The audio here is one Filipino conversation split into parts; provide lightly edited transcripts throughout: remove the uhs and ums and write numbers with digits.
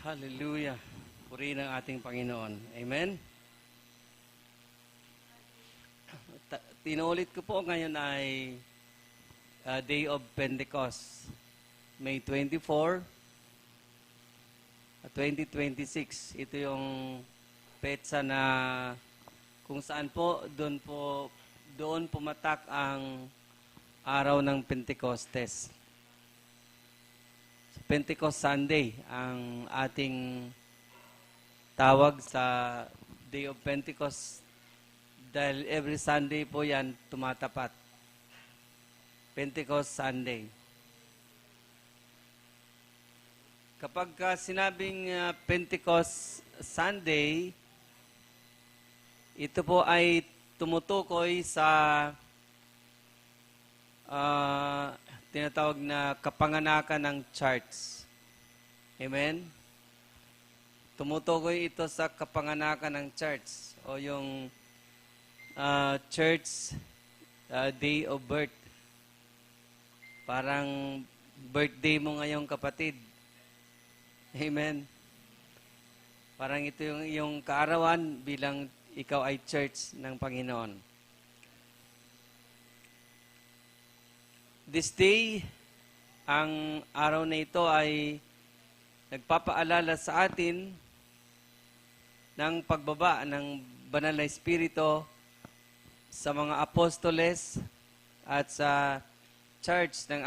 Hallelujah. Purihin ang ating Panginoon. Amen. Tinulit ko po ngayon ay Day of Pentecost. May 24, 2026. Ito yung petsa na kung saan doon pumatak ang araw ng Pentecostes. Pentecost Sunday ang ating tawag sa Day of Pentecost dahil every Sunday po yan tumatapat. Pentecost Sunday. Kapag sinabing Pentecost Sunday, ito po ay tumutukoy sa tinatawag na kapanganakan ng church. Amen? Tumutukoy ito sa kapanganakan ng church o yung church day of birth. Parang birthday mo ngayong kapatid. Amen? Parang ito yung kaarawan bilang ikaw ay church ng Panginoon. This day, ang araw na ito ay nagpapaalala sa atin ng pagbaba ng Banal na Espiritu sa mga apostoles at sa church ng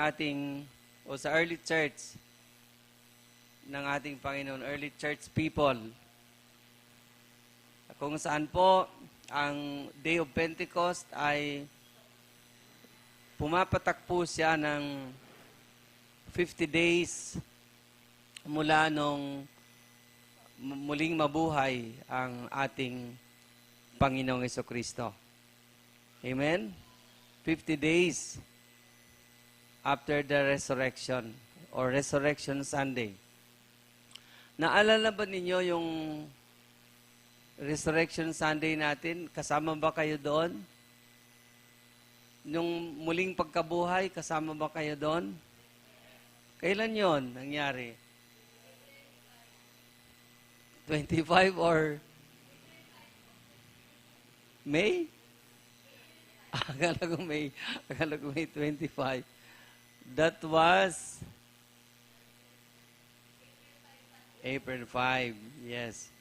o sa early church ng ating Panginoon, early church people. Kung saan po ang Day of Pentecost ay pumapatak po siya ng 50 days mula nung muling mabuhay ang ating Panginoong Jesucristo. Amen? 50 days after the resurrection or Resurrection Sunday. Naalala ba ninyo yung Resurrection Sunday natin? Kasama ba kayo doon? Nung muling pagkabuhay, kasama ba kayo doon? Kailan yon nangyari? 25 or May? Akala ko May 25. That was April 5. Yes.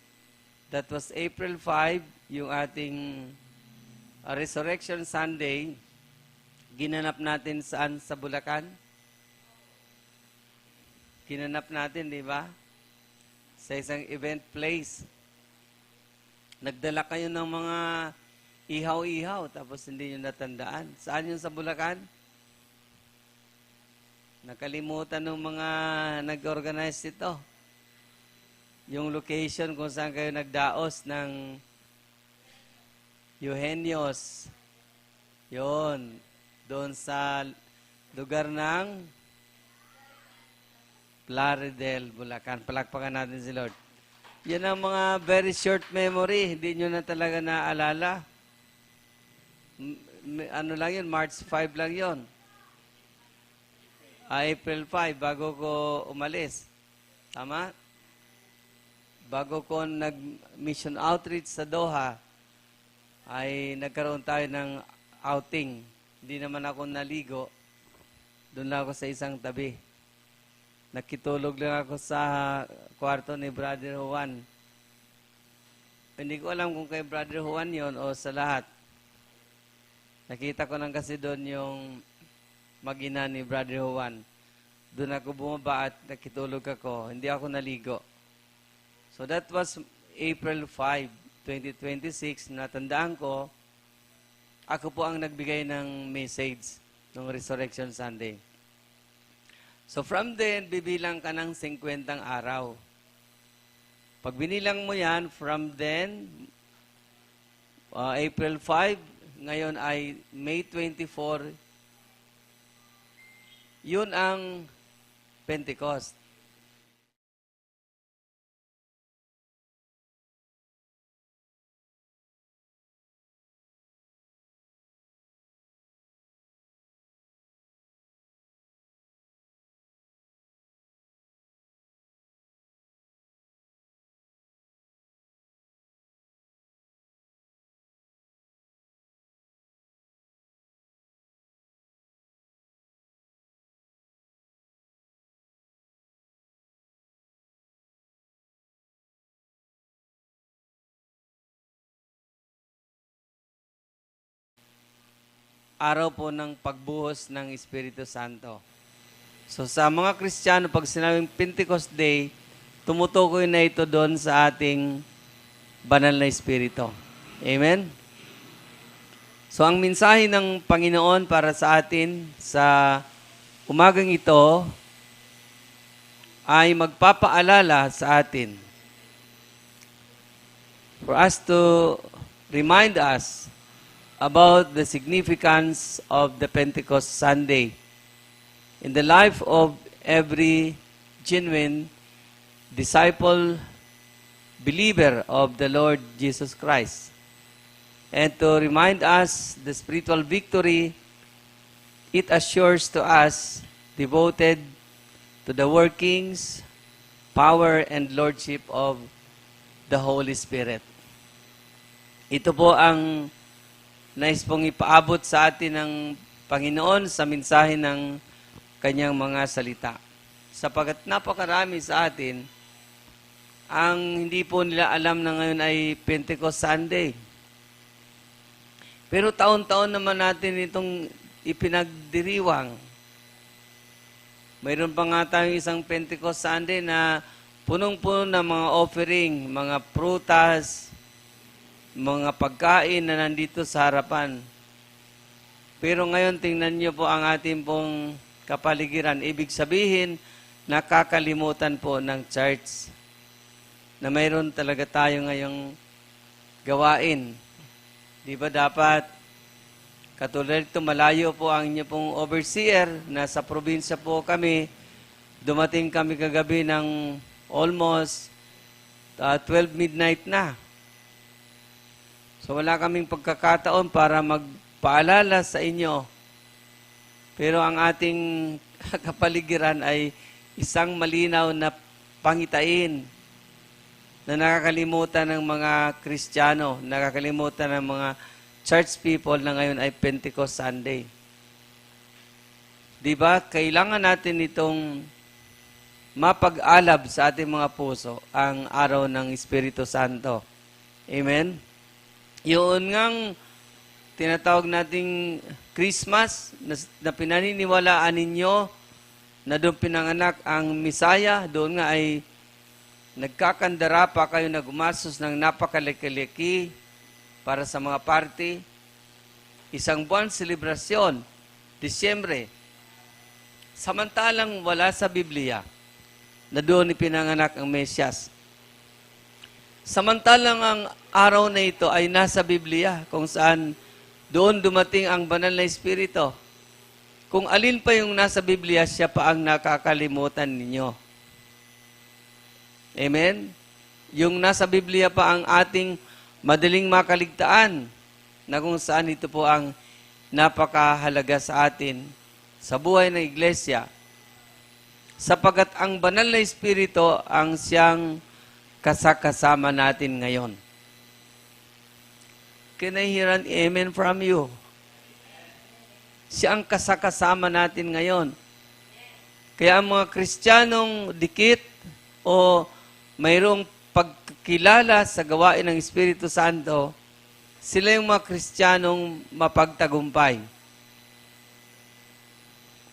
That was April 5, yung ating Resurrection Sunday. Ginanap natin saan? Sa Bulacan? Ginanap natin, di ba? Sa isang event place. Nagdala kayo ng mga ihaw-ihaw, tapos hindi nyo natandaan. Saan yung sa Bulacan? Nakalimutan ng mga nag-organize ito. Yung location kung saan kayo nagdaos ng Eugenio's. Yun. Doon sa lugar ng Plaridel, Bulacan. Palakpakan natin si Lord. Yan ang mga very short memory. Hindi nyo na talaga naaalala. Ano lang yun? March 5 lang yun. April 5, bago ko umalis. Tama? Bago ko nag-mission outreach sa Doha, ay nagkaroon tayo ng outing. Hindi naman ako naligo. Doon lang ako sa isang tabi. Nakitulog lang ako sa kwarto ni Brother Juan. Hindi ko alam kung kay Brother Juan yon o sa lahat. Nakita ko lang kasi doon yung mag-ina ni Brother Juan. Doon ako bumaba at nakitulog ako. Hindi ako naligo. So that was April 5, 2026. Natandaan ko, ako po ang nagbigay ng message ng Resurrection Sunday. So from then, bibilang ka ng 50 araw. Pag binilang mo yan, from then, April 5, ngayon ay May 24, yun ang Pentecost. araw po ng pagbuhos ng Espiritu Santo. So sa mga Kristiyano, pag sinabing Pentecost Day, tumutukoy na ito doon sa ating banal na Espiritu. Amen? So ang mensahe ng Panginoon para sa atin sa umagang ito ay magpapaalala sa atin for us to remind us about the significance of the Pentecost Sunday in the life of every genuine disciple, believer of the Lord Jesus Christ. And to remind us the spiritual victory it assures to us devoted to the workings, power, and lordship of the Holy Spirit. Ito po ang nais pong ipaabot sa atin ng Panginoon sa mensahe ng kanyang mga salita. Sapagat napakarami sa atin, ang hindi po nila alam na ngayon ay Pentecost Sunday. Pero taon-taon naman natin itong ipinagdiriwang. Mayroon pa nga tayong isang Pentecost Sunday na punong-puno ng mga offering, mga prutas, mga pagkain na nandito sa harapan. Pero ngayon, tingnan niyo po ang ating pong kapaligiran. Ibig sabihin, nakakalimutan po ng church na mayroon talaga tayo ngayong gawain. Di ba dapat, katulad ito, malayo po ang inyo pong overseer, nasa probinsya po kami, dumating kami kagabi ng almost 12 midnight na. So wala kaming pagkakataon para magpaalala sa inyo. Pero ang ating kapaligiran ay isang malinaw na pangitain na nakakalimutan ng mga Kristiyano, nakakalimutan ng mga church people na ngayon ay Pentecost Sunday. Di ba? Kailangan natin itong mapag-alab sa ating mga puso ang araw ng Espiritu Santo. Amen? Yun ngang tinatawag nating Christmas na pinaniniwalaan ninyo na doon pinanganak ang Misaya, doon nga ay nagkakandara pa kayo na gumasos ng napakalaki-laki para sa mga party. Isang buwan selebrasyon, Disyembre. Samantalang wala sa Biblia na doon ipinanganak ang Mesyas. Samantalang ang araw na ito ay nasa Biblia kung saan doon dumating ang banal na Espiritu. Kung alin pa yung nasa Biblia, siya pa ang nakakalimutan ninyo. Amen? Yung nasa Biblia pa ang ating madaling makaligtaan na kung saan ito po ang napakahalaga sa atin sa buhay ng iglesia. Sapagat ang banal na Espiritu ang siyang kasama natin ngayon. Can I hear an amen from you? Siya ang kasama natin ngayon. Kaya ang mga Kristiyanong dikit o mayroong pagkilala sa gawain ng Espiritu Santo, sila yung mga Kristiyanong mapagtagumpay.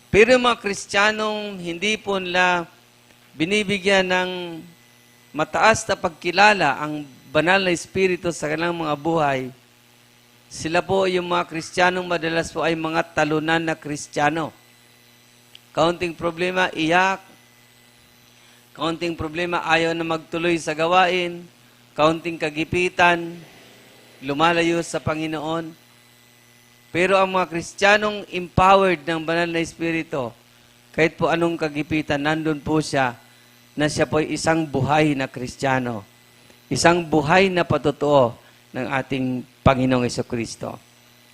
Pero yung mga Kristiyanong hindi po nila binibigyan ng mataas na pagkilala ang banal na Espiritu sa kanilang mga buhay, sila po yung mga Kristiyanong madalas po ay mga talunan na Kristiyano. Kaunting problema, iyak. Kaunting problema, ayaw na magtuloy sa gawain. Kaunting kagipitan, lumalayo sa Panginoon. Pero ang mga Kristiyanong empowered ng banal na Espiritu, kahit po anong kagipitan, nandun po siya, na siya po ay isang buhay na Kristiyano. Isang buhay na patotoo ng ating Panginoong Jesucristo.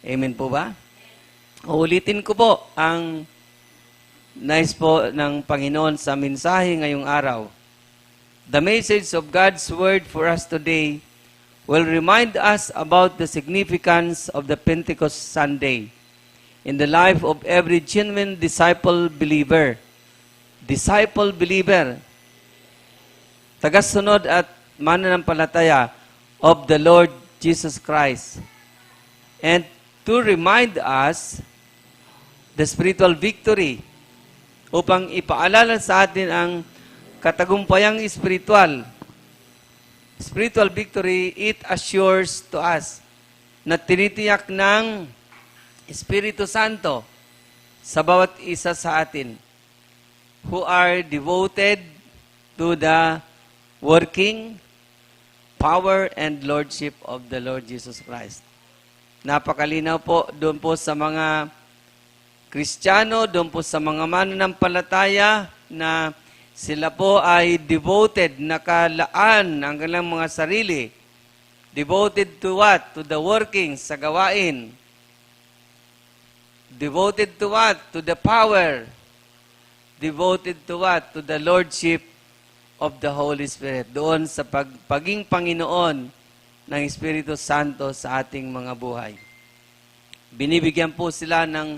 Amen po ba? Uulitin ko po ang nais po ng Panginoon sa mensahe ngayong araw. The message of God's Word for us today will remind us about the significance of the Pentecost Sunday in the life of every genuine disciple believer. Disciple believer. Tagasunod at mananampalataya of the Lord Jesus Christ. And to remind us the spiritual victory, upang ipaalala sa atin ang katagumpayang spiritual. Spiritual victory, it assures to us na tinitiyak ng Espiritu Santo sa bawat isa sa atin who are devoted to the working power and lordship of the Lord Jesus Christ. Napakalinaw po doon po sa mga Kristiyano, doon po sa mga mananampalataya na sila po ay devoted, nakalaan ang kanilang mga sarili. Devoted to what? To the working, sa gawain. Devoted to what? To the power. Devoted to what? To the lordship of the Holy Spirit. Doon sa paging Panginoon ng Espiritu Santo sa ating mga buhay. Binibigyan po sila ng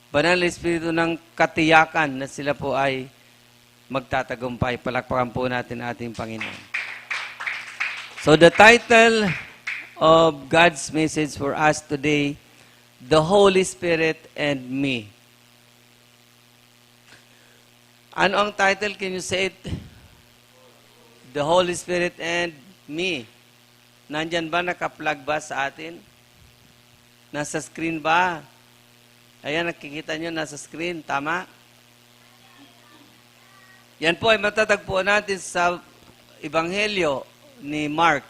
Banal na Espiritu ng katiyakan na sila po ay magtatagumpay. Palakpakan po natin ating Panginoon. So the title of God's message for us today, The Holy Spirit and Me. Ano ang title? Can you say it? The Holy Spirit and Me. Nandyan ba? Naka-plug ba sa atin? Nasa screen ba? Ayan, nakikita nyo, nasa screen. Tama? Yan po ay matatagpuan natin sa Ebanghelyo ni Mark,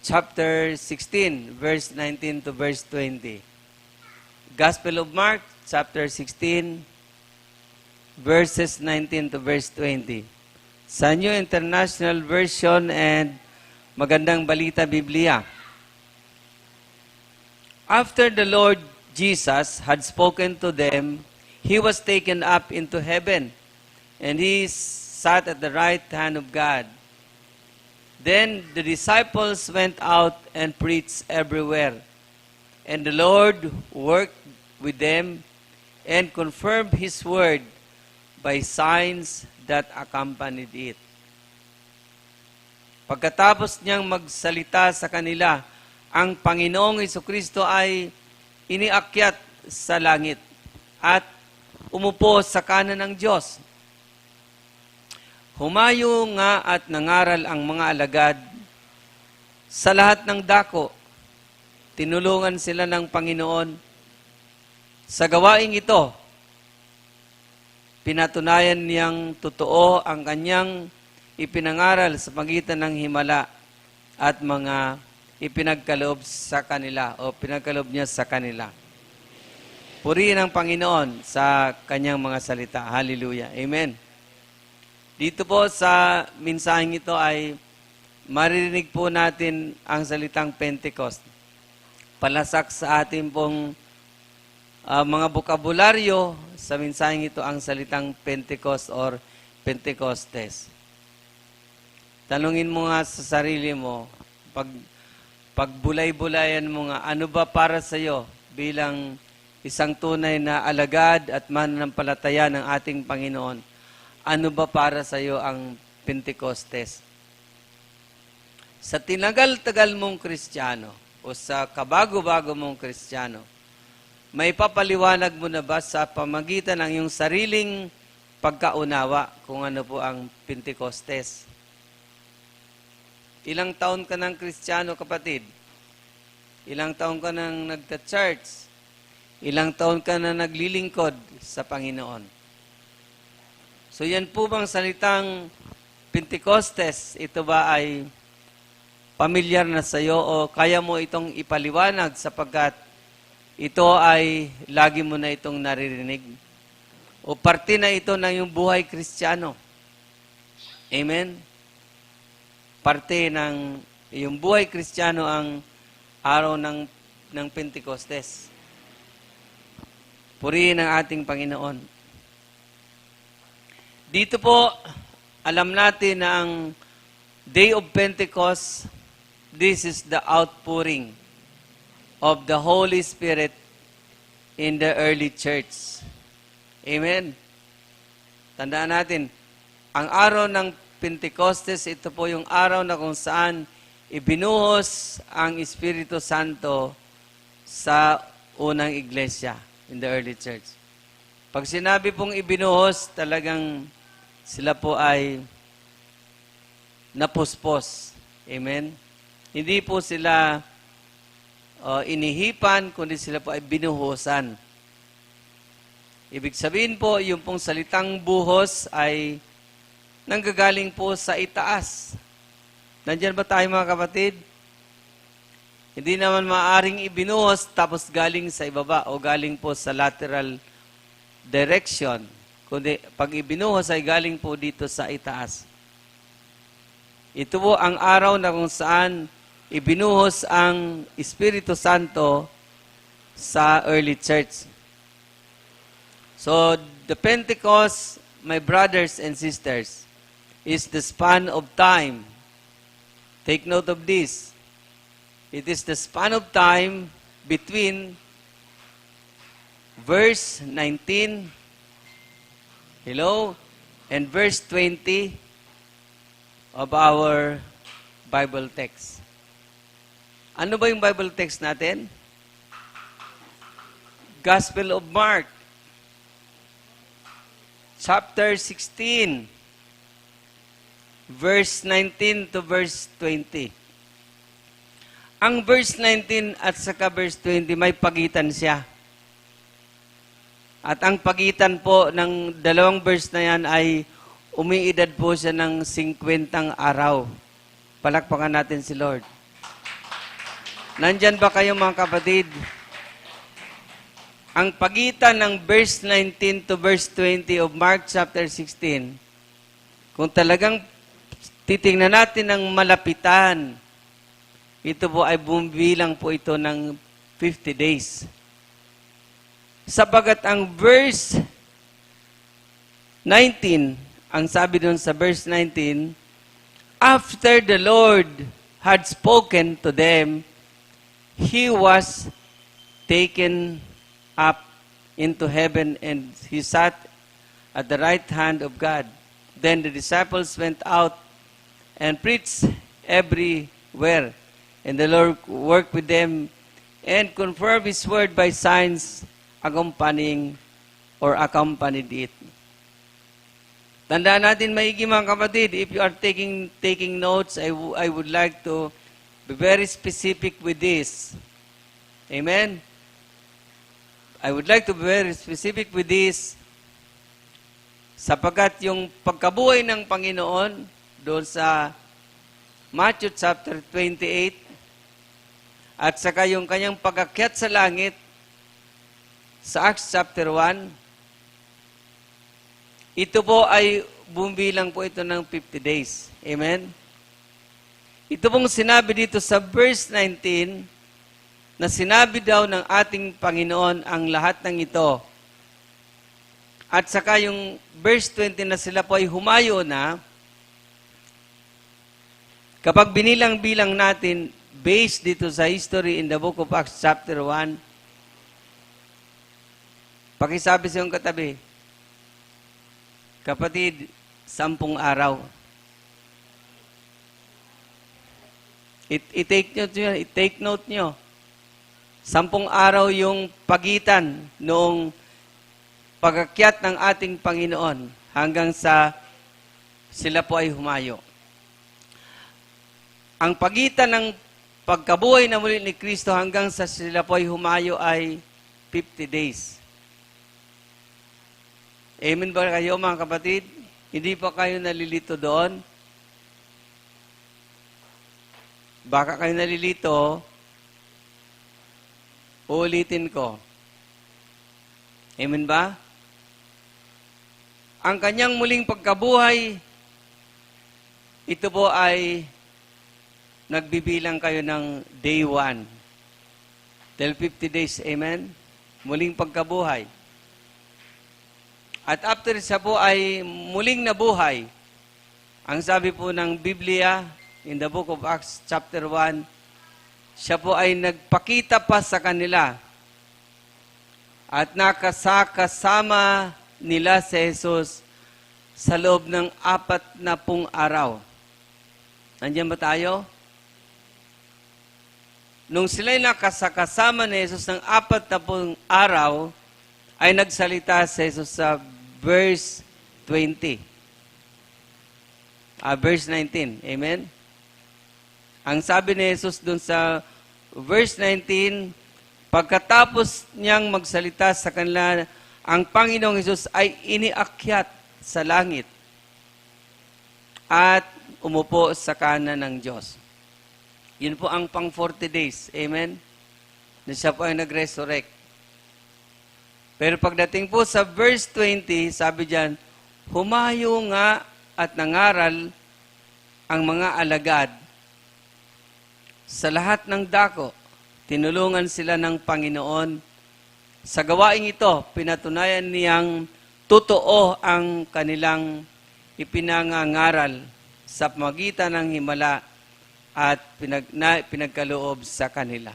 chapter 16, verse 19 to verse 20. Gospel of Mark, chapter 16, verses 19 to verse 20. Sa New International Version and Magandang Balita Biblia. After the Lord Jesus had spoken to them, He was taken up into heaven, and He sat at the right hand of God. Then the disciples went out and preached everywhere, and the Lord worked with them and confirmed His word by signs that accompanied it. Pagkatapos niyang magsalita sa kanila, ang Panginoong Jesucristo ay iniakyat sa langit at umupo sa kanan ng Diyos. Humayo nga at nangaral ang mga alagad sa lahat ng dako. Tinulungan sila ng Panginoon. Sa gawaing ito, pinatunayan niyang totoo ang kanyang ipinangaral sa pagitan ng himala at mga ipinagkaloob sa kanila o pinagkaloob niya sa kanila. Purihin ang Panginoon sa kanyang mga salita. Hallelujah. Amen. Dito po sa minsaheng ito ay maririnig po natin ang salitang Pentecost. Palasak sa ating pong mga bokabularyo sa minsaheng ito ang salitang Pentecost or Pentecostes. Tanungin mo nga sa sarili mo, pagbulay-bulayan mo nga, ano ba para sa iyo bilang isang tunay na alagad at mananampalataya ng ating Panginoon? Ano ba para sa iyo ang Pentecostes? Sa tinagal-tagal mong Kristiyano o sa kabago-bago mong Kristiyano, may papaliwanag mo na ba sa pamagitan ng iyong sariling pagkaunawa kung ano po ang Pentecostes? Ilang taon ka ng Kristiyano, kapatid? Ilang taon ka nang nagka-church? Ilang taon ka na naglilingkod sa Panginoon? So yan po bang salitang Pentecostes, ito ba ay pamilyar na sa iyo o kaya mo itong ipaliwanag sapagkat ito ay lagi mo na itong naririnig? O parte na ito ng iyong buhay Kristiyano? Amen? Parte ng iyong buhay Kristiyano ang araw ng Pentecostes. Purihin ang ating Panginoon. Dito po, alam natin na ang Day of Pentecost, this is the outpouring of the Holy Spirit in the early church. Amen? Tandaan natin, ang araw ng Pentecostes, ito po yung araw na kung saan ibinuhos ang Espiritu Santo sa unang iglesia in the early church. Pag sinabi pong ibinuhos, talagang sila po ay napuspos. Amen? Hindi po sila inihipan, kundi sila po ay binuhusan. Ibig sabihin po, yung pong salitang buhos ay nanggagaling po sa itaas. Nandyan ba tayo mga kapatid? Hindi naman maaring ibinuhos tapos galing sa ibaba o galing po sa lateral direction. Kundi pag ibinuhos ay galing po dito sa itaas. Ito po ang araw na kung saan ibinuhos ang Espiritu Santo sa early church. So, the Pentecost, my brothers and sisters, is the span of time. Take note of this. It is the span of time between verse 19, hello, and verse 20 of our Bible text. Ano ba yung Bible text natin? Gospel of Mark, chapter 16, verse 19 to verse 20. Ang verse 19 at saka verse 20, may pagitan siya. At ang pagitan po ng dalawang verse na yan ay umiidad po siya ng 50 araw. Palakpakan natin si Lord. Nandyan ba kayo mga kapatid? Ang pagitan ng verse 19 to verse 20 of Mark chapter 16, kung talagang titingnan natin ng malapitan, ito po ay bumibilang po ito ng 50 days. Sapagat ang verse 19, ang sabi doon sa verse 19, after the Lord had spoken to them, He was taken up into heaven and He sat at the right hand of God. Then the disciples went out and preached everywhere. And the Lord worked with them and confirmed His word by signs accompanying or accompanied it. Tandaan natin maigi mga kapatid, if you are taking notes, I would like to be very specific with this. Amen? I would like to be very specific with this sapagkat yung pagkabuhay ng Panginoon doon sa Matthew chapter 28 at saka yung kanyang pag-akyat sa langit sa Acts chapter 1, ito po ay bumibilang po ito ng 50 days. Amen? Ito pong sinabi dito sa verse 19 na sinabi daw ng ating Panginoon ang lahat ng ito. At saka yung verse 20 na sila po ay humayo na, kapag binilang-bilang natin, based dito sa history in the book of Acts chapter 1, pakisabi sa iyong katabi, kapatid, 10 araw. I-take note nyo. 10 araw yung pagitan noong pag-akyat ng ating Panginoon hanggang sa sila po ay humayo. Ang pagitan ng pagkabuhay na muli ni Kristo hanggang sa sila po ay humayo ay 50 days. Amen ba kayo mga kapatid? Hindi pa kayo nalilito doon? Baka kayo nalilito, uulitin ko. Amen ba? Ang kanyang muling pagkabuhay, ito po ay nagbibilang kayo ng day 1. Till 50 days, amen? Muling pagkabuhay. At after siya po ay muling nabuhay, ang sabi po ng Biblia, in the book of Acts chapter 1, siya po ay nagpakita pa sa kanila at nakasama nila si Jesus sa loob ng 40 araw. Nandiyan ba tayo? nung sila'y nakasakasama ni Jesus ng 40 araw, ay nagsalita si Jesus sa verse 20. Verse 19. Amen? Ang sabi ni Jesus dun sa verse 19, pagkatapos niyang magsalita sa kanila, ang Panginoong Jesus ay iniakyat sa langit at umupo sa kanan ng Diyos. Yun po ang pang 40 days. Amen? Na siya po ay nag-resurrect. Pero pagdating po sa verse 20, sabi diyan, humayo nga at nangaral ang mga alagad sa lahat ng dako. Tinulungan sila ng Panginoon. Sa gawaing ito, pinatunayan niyang totoo ang kanilang ipinangangaral sa pamagitan ng himala at pinagkaloob sa kanila.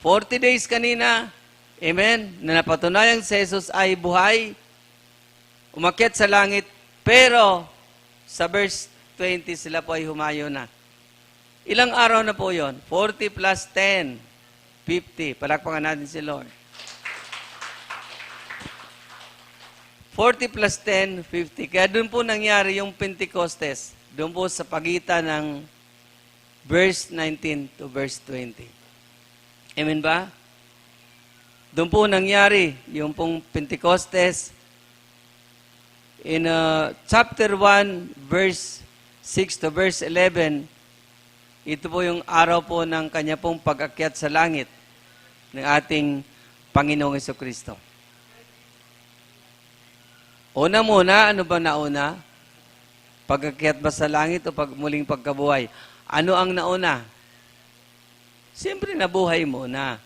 40 days kanina, amen, na napatunayan si Jesus ay buhay, umakyat sa langit, pero sa verse 20 sila po ay humayo na. Ilang araw na po yon? 40 plus 10, 50. Palakpakan natin si Lord. 40 plus 10, 50. Kaya doon po nangyari yung Pentecostes. Doon po sa pagitan ng verse 19 to verse 20. Amen ba? Doon po nangyari yung pong Pentecostes. In chapter 1, verse 6 to verse 11, ito po yung araw po ng kanya pong pag-akyat sa langit ng ating Panginoong Jesucristo. Una muna, ano ba nauna? Pag-akyat ba sa langit o muling pagkabuhay? Ano ang nauna? Siyempre nabuhay muna.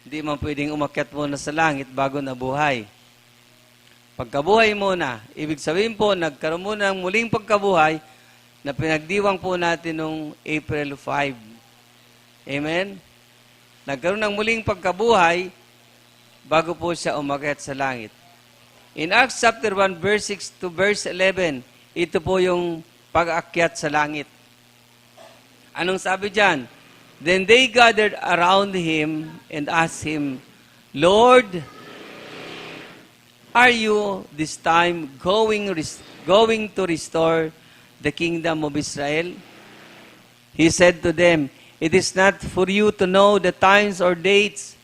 Hindi man pwedeng umakyat muna sa langit bago nabuhay. Pagkabuhay muna, ibig sabihin po, nagkaroon muna ng muling pagkabuhay na pinagdiwang po natin noong April 5. Amen? Nagkaroon ng muling pagkabuhay bago po siya umakyat sa langit. In Acts chapter 1, verse 6 to verse 11, ito po yung pag-akyat sa langit. Anong sabi dyan? Then they gathered around him and asked him, Lord, are you this time going to restore the kingdom of Israel? He said to them, it is not for you to know the times or dates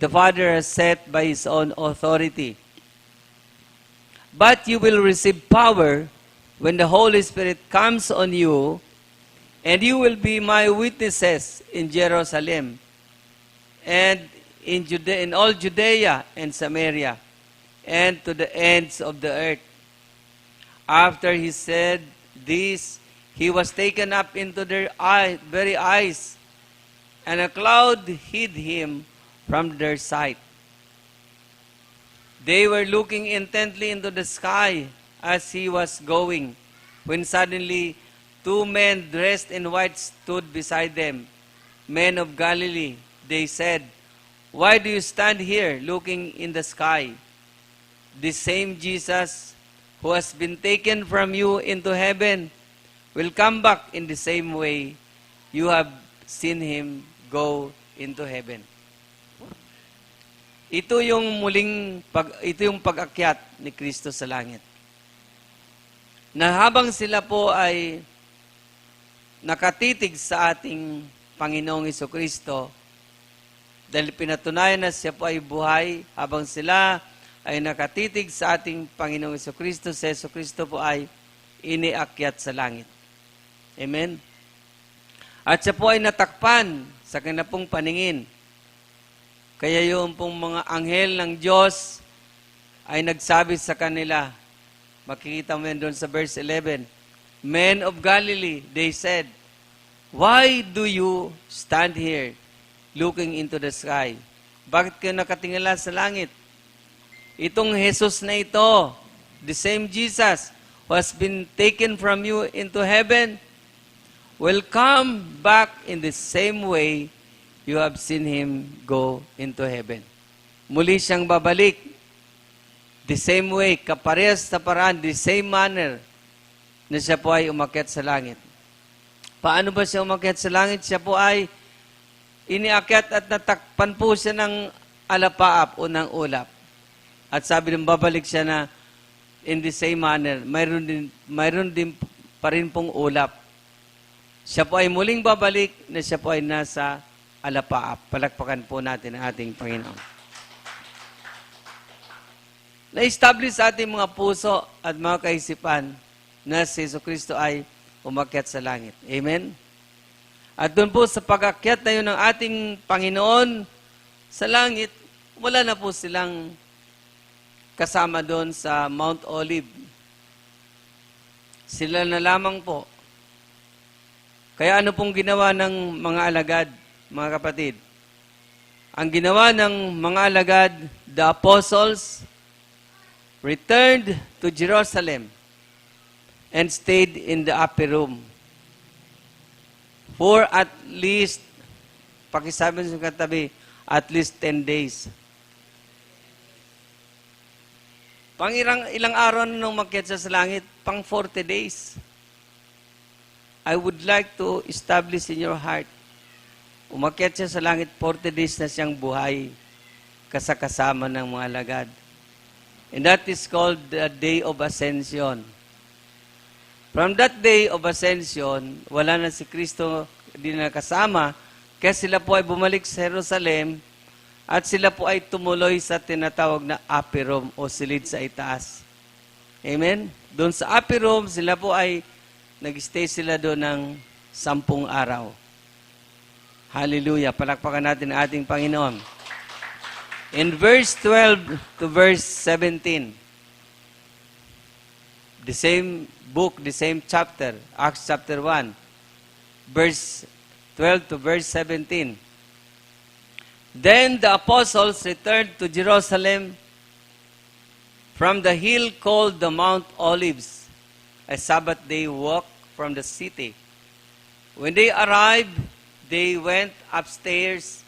the Father has set by His own authority. But you will receive power when the Holy Spirit comes on you, and you will be my witnesses in Jerusalem and in all Judea and Samaria and to the ends of the earth. After he said this, he was taken up into their very eyes, and a cloud hid him from their sight. They were looking intently into the sky as he was going, when suddenly 2 men dressed in white stood beside them. Men of Galilee, they said, why do you stand here looking in the sky? The same Jesus who has been taken from you into heaven will come back in the same way you have seen him go into heaven. Ito yung pag-akyat ni Kristo sa langit. Na habang sila po ay nakatitig sa ating Panginoong Jesucristo, dahil pinatunayan na siya po ay buhay, habang sila ay nakatitig sa ating Panginoong Jesucristo, si Jesucristo po ay iniakyat sa langit. Amen? At siya po ay natakpan sa kanya pong paningin. Kaya yung pong mga anghel ng Diyos ay nagsabi sa kanila, makikita mo yan doon sa verse 11, Men of Galilee, they said, why do you stand here looking into the sky? Bakit kayo nakatingala sa langit? Itong Jesus na ito, the same Jesus who has been taken from you into heaven, will come back in the same way you have seen him go into heaven. Muli siyang babalik. The same way, kaparehas sa paraan, the same manner na siya po ay umakyat sa langit. Paano ba siya umakyat sa langit? Siya po ay iniakyat at natakpan po siya ng alapaap o ng ulap. At sabi ng babalik siya na in the same manner, mayroon din pa rin pong ulap. Siya po ay muling babalik na siya po ay nasa alapaap. Palakpakan po natin ang ating Panginoon. Na-establish sa ating mga puso at mga kaisipan na si Jesucristo ay umakyat sa langit. Amen? At doon po sa pag-akyat na yun ng ating Panginoon sa langit, wala na po silang kasama doon sa Mount Olive. Sila na lamang po. Kaya ano pong ginawa ng mga alagad, mga kapatid? Ang ginawa ng mga alagad, the apostles, returned to Jerusalem and stayed in the upper room for at least, pakisabi sa katabi, at least 10 days. Ilang araw na nung makyat sa langit? Pang 40 days. I would like to establish in your heart, umakyat siya sa langit, 40 days na siyang buhay kasama ng mga alagad. And that is called the Day of Ascension. From that day of ascension, wala na si Kristo din na kasama, kaya sila po ay bumalik sa Jerusalem at sila po ay tumuloy sa tinatawag na upper room o silid sa itaas. Amen? Doon sa upper room, sila po ay nag-stay sila doon ng 10 araw. Hallelujah! Palakpakan natin ang ating Panginoon. In verse 12 to verse 17, the same book, the same chapter, Acts chapter 1, verse 12 to verse 17. Then the apostles returned to Jerusalem from the hill called the Mount Olives, a Sabbath day walk from the city. When they arrived, they went upstairs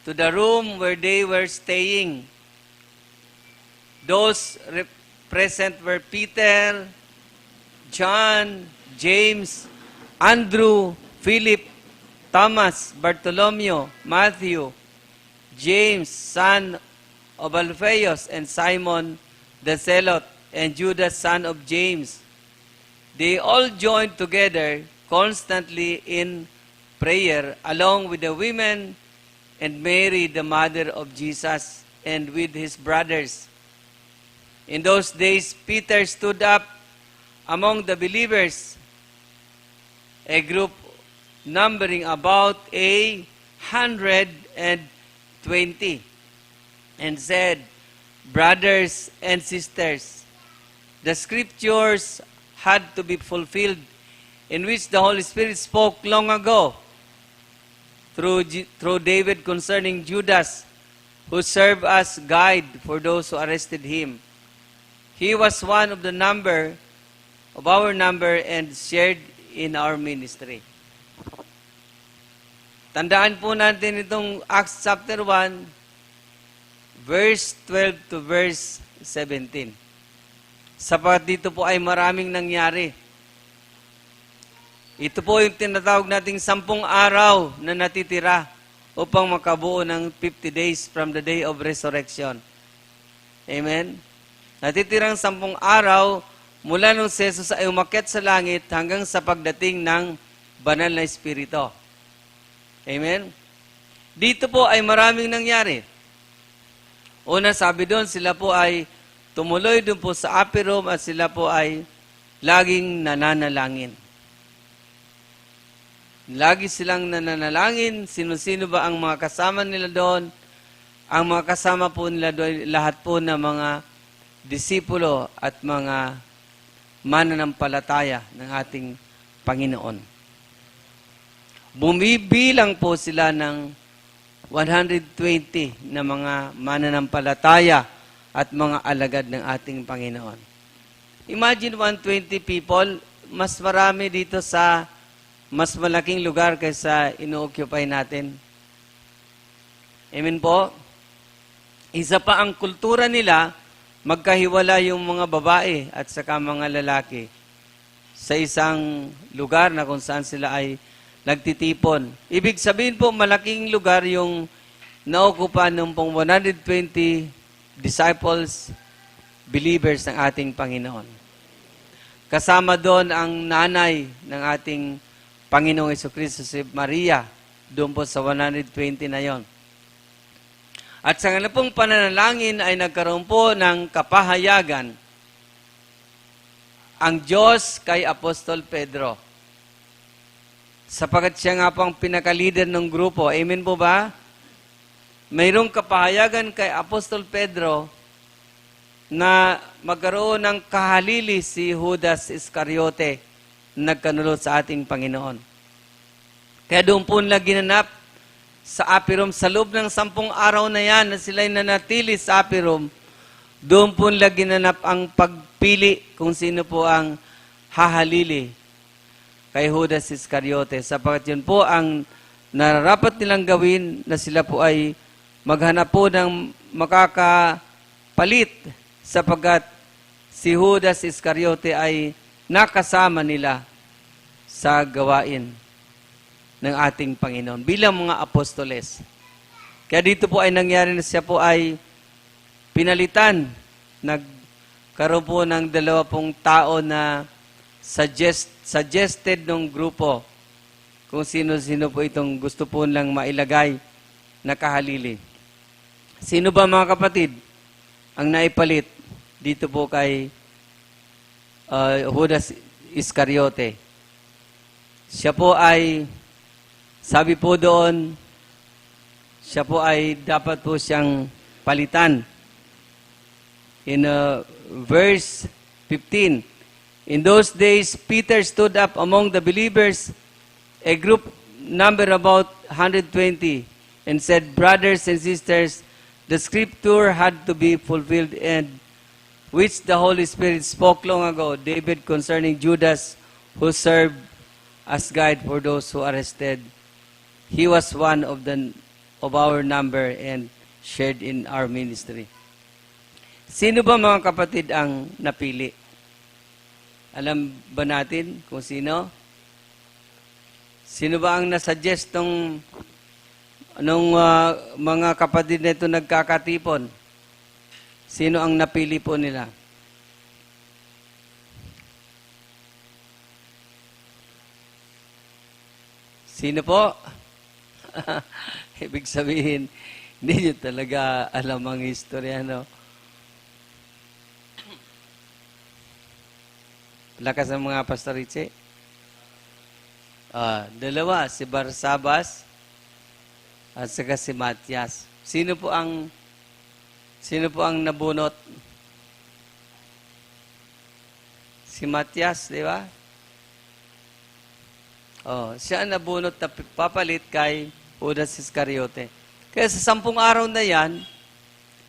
to the room where they were staying. Those present were Peter, John, James, Andrew, Philip, Thomas, Bartholomew, Matthew, James, son of Alphaeus, and Simon the Zealot, and Judas, son of James. They all joined together constantly in prayer, along with the women and Mary, the mother of Jesus, and with his brothers. In those days, Peter stood up among the believers, a group numbering about 120, and said, "Brothers and sisters, the scriptures had to be fulfilled in which the Holy Spirit spoke long ago through David concerning Judas, who served as guide for those who arrested him. He was one of our number and shared in our ministry." Tandaan po natin itong Acts chapter 1, verse 12 to verse 17. Sapat dito po ay maraming nangyari. Ito po yung tinatawag nating 10 araw na natitira upang makabuo ng 50 days from the day of resurrection. Amen? Natitirang 10 araw mula nung si Jesus ay umakyat sa langit hanggang sa pagdating ng banal na Espiritu. Amen? Dito po ay maraming nangyari. Una, sabi doon, sila po ay tumuloy doon po sa upper room at sila po ay laging nananalangin. Lagi silang nananalangin. Sino-sino ba ang mga kasama nila doon? Ang mga kasama po nila doon, lahat po na mga disipulo at mga mananampalataya ng ating Panginoon. Bumibilang po sila ng 120 na mga mananampalataya at mga alagad ng ating Panginoon. Imagine 120 people, mas marami dito sa mas malaking lugar kaysa ino-occupy natin. Amen po? Isa pa ang kultura nila, magkahiwala yung mga babae at saka mga lalaki. sa isang lugar na kung saan sila ay nagtitipon. Ibig sabihin po, malaking lugar yung naukupan ng pong 120 disciples, believers ng ating Panginoon. Kasama doon ang nanay ng ating Panginoong Jesucristo, si Maria, doon po sa 120 na yon. At sa kanilang pong pananalangin ay nagkaroon po ng kapahayagan ang Diyos kay Apostol Pedro. Sapagat siya nga po ang pinaka-leader ng grupo. Amen po ba? Mayroong kapahayagan kay Apostol Pedro na magkaroon ng kahalili si Judas Iscariote na nagkanulot sa ating Panginoon. Kaya doon po nila ginanap sa upper room, sa loob ng 10 araw na yan na sila'y nanatili sa upper room, doon po nila ginanap ang pagpili kung sino po ang hahalili kay Judas Iscariote. Sapagkat yun po ang nararapat nilang gawin na sila po ay maghanap po ng makakapalit sapagkat si Judas Iscariote ay nakasama nila sa gawain ng ating Panginoon bilang mga apostoles. Kaya dito po ay nangyari na siya po ay pinalitan. Nagkaroon po ng 20 tao na suggested ng grupo kung sino-sino po itong gusto po lang mailagay na kahalili. Sino ba mga kapatid ang naipalit dito po kay Judas Iscariote? Siya po ay, sabi po doon, siya po ay dapat po siyang palitan. In verse 15, in those days, Peter stood up among the believers, a group number about 120, and said, brothers and sisters, the scripture had to be fulfilled, and which the Holy Spirit spoke long ago, David concerning Judas, who served as guide for those who arrested. He was one of our number and shared in our ministry. Sino ba mga kapatid ang napili? Alam ba natin kung sino? Sino ba ang nasuggest nung mga kapatid na ito nagkakatipon? Sino ang napili po nila? Sino po? Ibig sabihin, hindi nyo talaga alam ang istorya, no? Lakas ng mga pastoritse. Dalawa, si Barsabas at saka si Matias. Sino po ang nabunot? Si Matias, di ba? Siya ang nabunot na papalit kay Judas Iscariote. Kaya sa 10 araw na yan,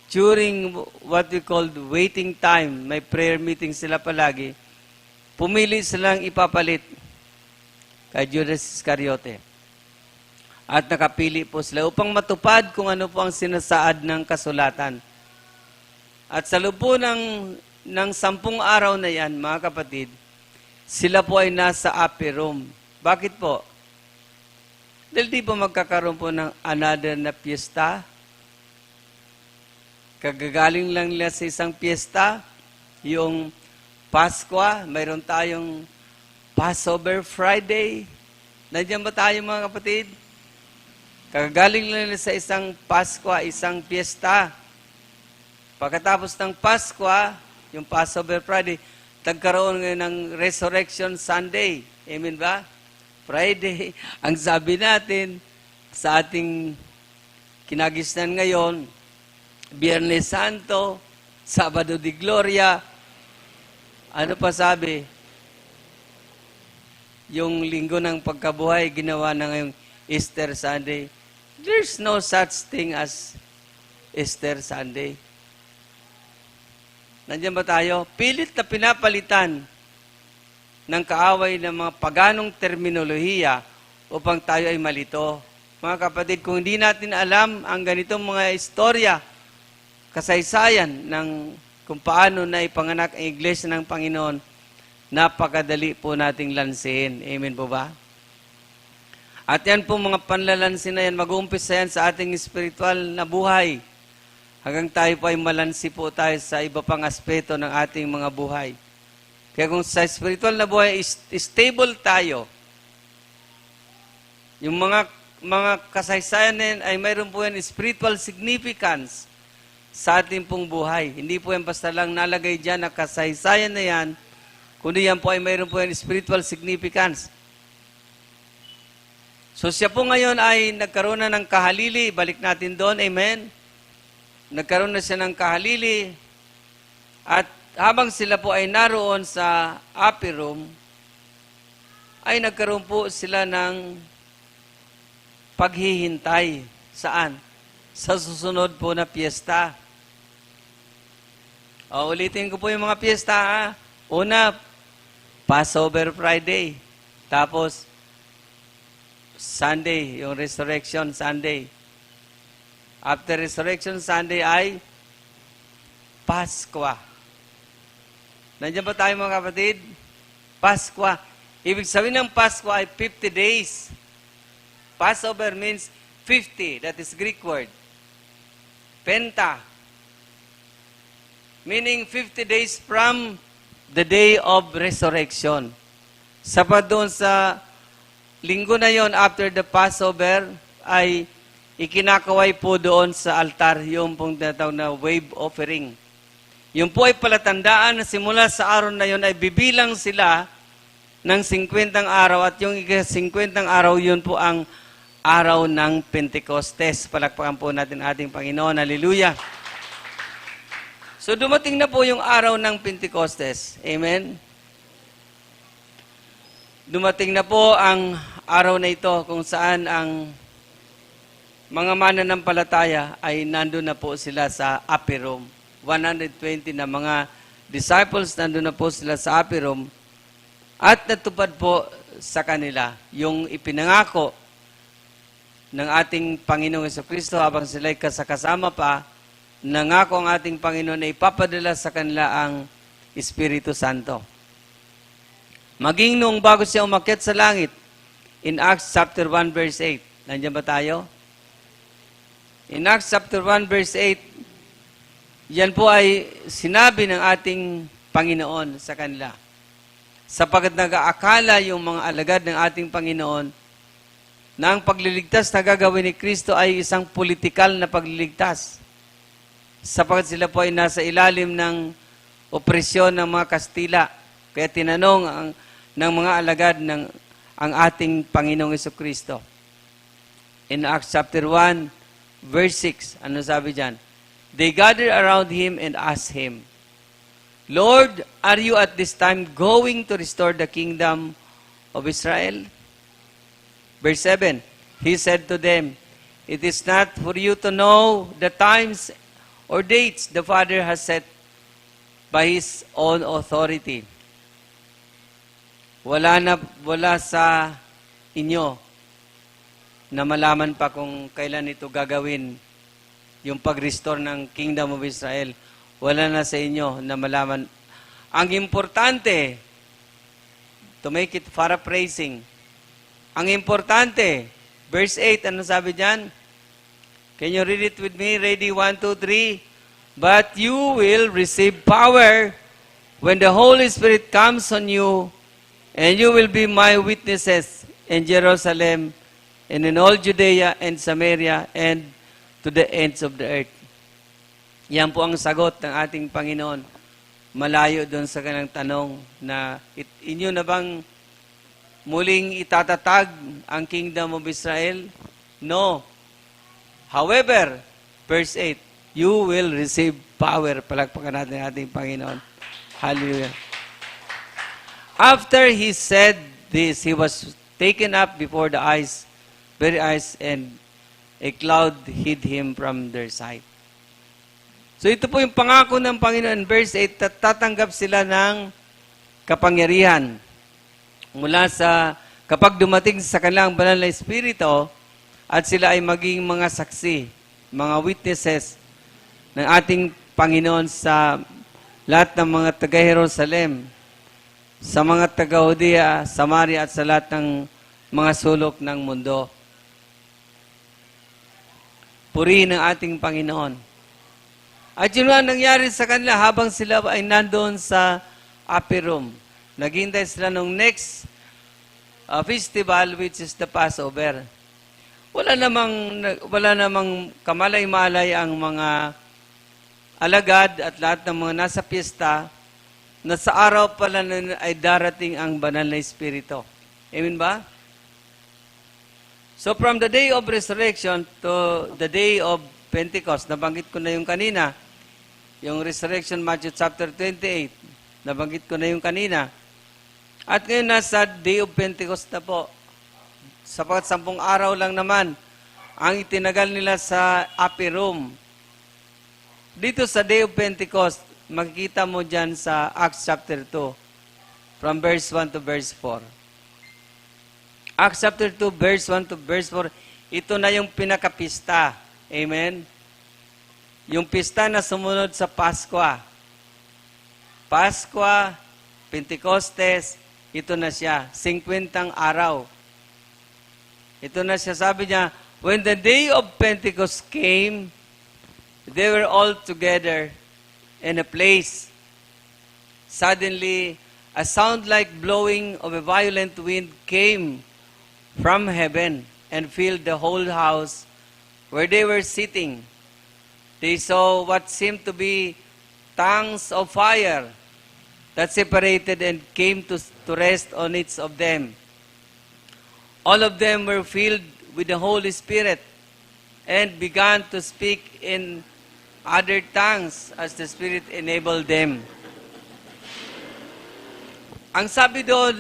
during what we call waiting time, may prayer meeting sila palagi, pumili silang ipapalit kay Judas Iscariote. At nakapili po sila upang matupad kung ano po ang sinasaad ng kasulatan. At sa loob po ng 10 araw na yan, mga kapatid, sila po ay nasa upper room. Bakit po? Dahil di po magkakaroon po ng another na piyesta. Kagagaling lang nila sa isang piyesta, yung Pasko, mayroon tayong Passover Friday. Nandiyan ba tayo mga kapatid? Kagagaling lang nila sa isang Pasko, isang piyesta. Pagkatapos ng Pasko, yung Passover Friday, nagkaroon ngayon ng Resurrection Sunday. Amen ba? Friday, ang sabi natin sa ating kinagisnan ngayon, Biyernes Santo, Sabado de Gloria, ano pa sabi? Yung linggo ng pagkabuhay, ginawa na ngayong Easter Sunday. There's no such thing as Easter Sunday. Nandiyan ba tayo? Pilit na pinapalitan ng kaaway ng mga paganong terminolohiya upang tayo ay malito. Mga kapatid, kung hindi natin alam ang ganitong mga istorya, kasaysayan ng kung paano na ipanganak ang Iglesia ng Panginoon, napakadali po nating lansin. Amen po ba? At yan po mga panlalansin na yan, mag-uumpisa yan sa ating spiritual na buhay. Hanggang tayo po ay malansi po tayo sa iba pang aspeto ng ating mga buhay. Kaya kung sa spiritual na buhay, stable tayo. Yung mga kasaysayan na yan ay mayroon po yan spiritual significance sa ating pong buhay. Hindi po yan basta lang nalagay dyan na kasaysayan na yan, kundi yan po ay mayroon po yan spiritual significance. So siya po ngayon ay nagkaroon na ng kahalili. Balik natin doon. Amen? Nagkaroon na siya ng kahalili. At habang sila po ay naroon sa upper room, ay nagkaroon po sila ng paghihintay. Saan? Sa susunod po na piyesta. Ulitin ko po yung mga piyesta. Ha? Una, Passover Friday. Tapos, Sunday, yung Resurrection Sunday. After Resurrection Sunday ay Paskwa. Nandiyan ba tayo mga kapatid? Paskwa. Ibig sabihin ng Paskwa ay 50 days. Passover means 50. That is Greek word. Penta. Meaning 50 days from the day of resurrection. Sapat doon sa linggo na yon after the Passover, ay ikinakaway po doon sa altar yung pong tinatawag na wave offering. Yung po ay palatandaan na simula sa araw na yon ay bibilang sila ng 50 araw at yung 50 araw yun po ang araw ng Pentecostes. Palakpakan po natin ating Panginoon. Hallelujah! So dumating na po yung araw ng Pentecostes. Amen? Dumating na po ang araw na ito kung saan ang mga mananampalataya ay nandun na po sila sa upper room. 120 na mga disciples nandun na po sila sa upper room at natupad po sa kanila yung ipinangako ng ating Panginoong Jesucristo habang sila ay kasama pa, nangako ang ating Panginoon na ipapadala sa kanila ang Espiritu Santo. Maging nung bago siya umakyat sa langit, in Acts chapter 1 verse 8. Nandiyan ba tayo? In Acts chapter 1 verse 8, yan po ay sinabi ng ating Panginoon sa kanila. Sapagkat nag-aakala yung mga alagad ng ating Panginoon na ang pagliligtas na gagawin ni Kristo ay isang politikal na pagliligtas. Sapagkat sila po ay nasa ilalim ng opresyon ng mga Kastila. Kaya tinanong ng mga alagad ng ang ating Panginoong Jesucristo. In Acts chapter 1, verse 6, ano sabi dyan? They gathered around him and asked him, Lord, are you at this time going to restore the kingdom of Israel? Verse 7, he said to them, It is not for you to know the times or dates the Father has set by His own authority. Wala sa inyo na malaman pa kung kailan ito gagawin, yung pag-restore ng Kingdom of Israel. Wala na sa inyo na malaman. Ang importante, to make it paraphrasing, ang importante, verse 8, ano sabi dyan? Can you read it with me? Ready? 1, 2, 3. But you will receive power when the Holy Spirit comes on you, and you will be my witnesses in Jerusalem, and in all Judea and Samaria, and to the ends of the earth. Yan po ang sagot ng ating Panginoon. Malayo doon sa kanyang tanong na inyo na bang muling itatatag ang Kingdom of Israel? No. However, verse 8, you will receive power. Palakpakan natin ang ating Panginoon. Hallelujah. After he said this, he was taken up before the very eyes, and a cloud hid him from their sight. So ito po yung pangako ng Panginoon. Verse 8, tatanggap sila ng kapangyarihan mula sa, kapag dumating sa kanilang banal na Espiritu, at sila ay maging mga saksi, mga witnesses ng ating Panginoon sa lahat ng mga taga-Jerusalem. sa mga taga-Judea, Samaria at sa lahat ng mga sulok ng mundo. Purihin ang ating Panginoon. At yun ang nangyari sa kanila habang sila ay nandoon sa upper room. Naghintay sila nung next festival, which is the Passover. Wala namang kamalay-malay ang mga alagad at lahat ng mga nasa piyesta na sa araw pala na ay darating ang banal na Espiritu. Amen ba? So from the day of resurrection to the day of Pentecost, nabanggit ko na yung kanina, yung resurrection, Matthew chapter 28, nabanggit ko na yung kanina. At ngayon nasa day of Pentecost na po. Sapagat 10 araw lang naman ang itinagal nila sa upper room. Dito sa day of Pentecost, makikita mo dyan sa Acts chapter 2, from verse 1 to verse 4. Acts chapter 2, verse 1 to verse 4, ito na yung pinakapista. Amen? Yung pista na sumunod sa Pasko. Pasko, Pentecostes, ito na siya, 50 araw. Ito na siya, sabi niya, when the day of Pentecost came, they were all together in a place. Suddenly, a sound like blowing of a violent wind came from heaven and filled the whole house where they were sitting. They saw what seemed to be tongues of fire that separated and came to rest on each of them. All of them were filled with the Holy Spirit and began to speak in other tongues as the Spirit enabled them. Ang sabi doon,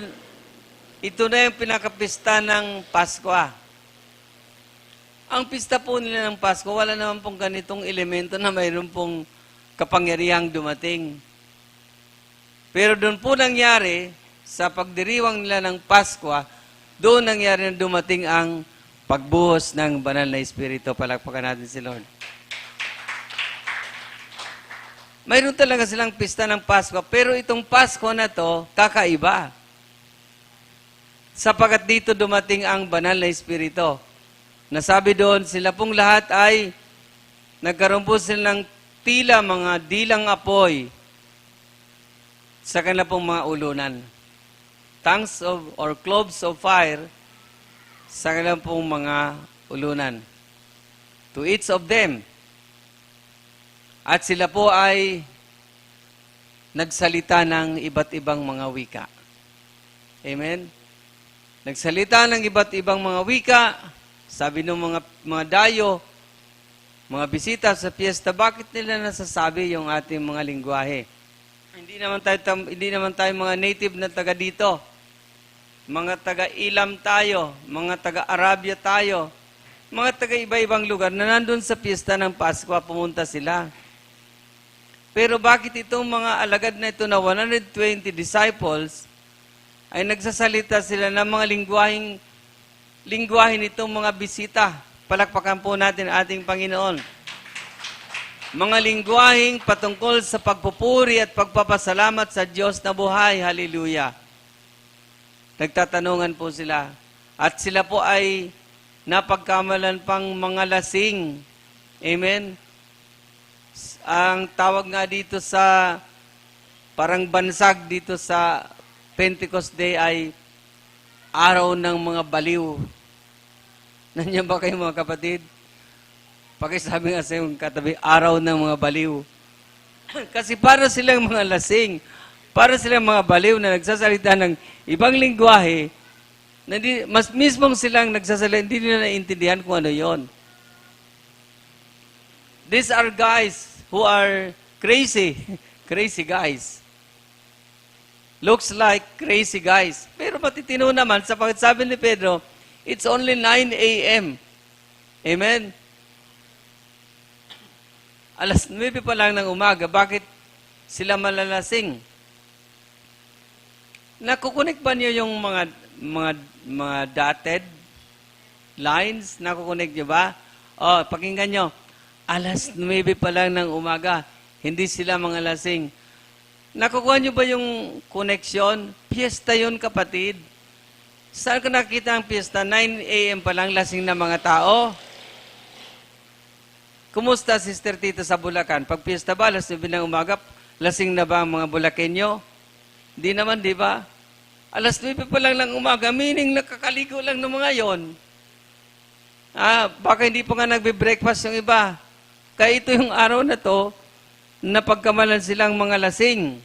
ito na yung pinakapista ng Pasko. Ang pista po nila ng Pasko, wala naman pong ganitong elemento na mayroon pong kapangyarihang dumating. Pero doon po nangyari, sa pagdiriwang nila ng Pasko, doon nangyari na dumating ang pagbuhos ng banal na Espiritu. Palakpakan natin si Lord. Mayroon talaga silang pista ng Pasko, pero itong Pasko na to, kakaiba. Sapagat dito dumating ang banal na Espiritu. Nasabi doon, sila pong lahat ay nagkaroon po sila ng tila mga dilang apoy sa kanila pong mga ulunan. Tongues of, or cloves of fire sa kanilang pong mga ulunan. To each of them. At sila po ay nagsalita ng iba't ibang mga wika. Amen? Nagsalita ng iba't ibang mga wika. Sabi ng mga dayo, mga bisita sa piyesta, bakit nila nasasabi yung ating mga lingwahe? Hindi naman tayo mga native na taga dito. Mga taga-Ilam tayo, mga taga-Arabia tayo, mga taga-iba-ibang lugar na nandun sa piyesta ng Pasko, pumunta sila. Pero bakit itong mga alagad na ito na 120 disciples ay nagsasalita sila ng mga lingwahe nitong mga bisita? Palakpakan po natin ating Panginoon. Mga lingwaheng patungkol sa pagpupuri at pagpapasalamat sa Diyos na buhay. Hallelujah. Nagtatanungan po sila. At sila po ay napagkamalan pang mga lasing. Amen? Ang tawag nga dito sa parang bansag dito sa Pentecost Day ay araw ng mga baliw. Nandiyan ba kayo mga kapatid? Pakisabi nga sa yung katabi, araw ng mga baliw. Kasi para silang mga lasing, para silang mga baliw na nagsasalita ng ibang lingwahe, na mas mismong silang nagsasalita, hindi nila naiintindihan kung ano yon. These are guys who are crazy. Crazy guys. Looks like crazy guys. Pero matitino naman, sapagkat sabi ni Pedro, it's only 9 a.m. Amen? Alas 9 pa lang ng umaga, bakit sila malalasing? Nakukunik ba niyo yung mga dotted lines? Nakukunik niyo ba? Oh, pakinggan niyo. Alas 9 pa lang ng umaga, hindi sila mga lasing. Nakukuha niyo ba yung connection? Piyesta yun, kapatid. Saan ka nakita ang piyesta? 9 a.m. pa lang, lasing na mga tao. Kumusta, Sister Tita, sa Bulacan? Pag piyesta ba, alas 9 ng umaga, lasing na ba ang mga Bulakenyo? Hindi naman, di ba? Alas 9 pa lang ng umaga, meaning nakakaligo lang ng mga yon. Baka hindi pa nga nagbe-breakfast yung iba. Kaya ito yung araw na to, na pagkamalan silang mga lasing.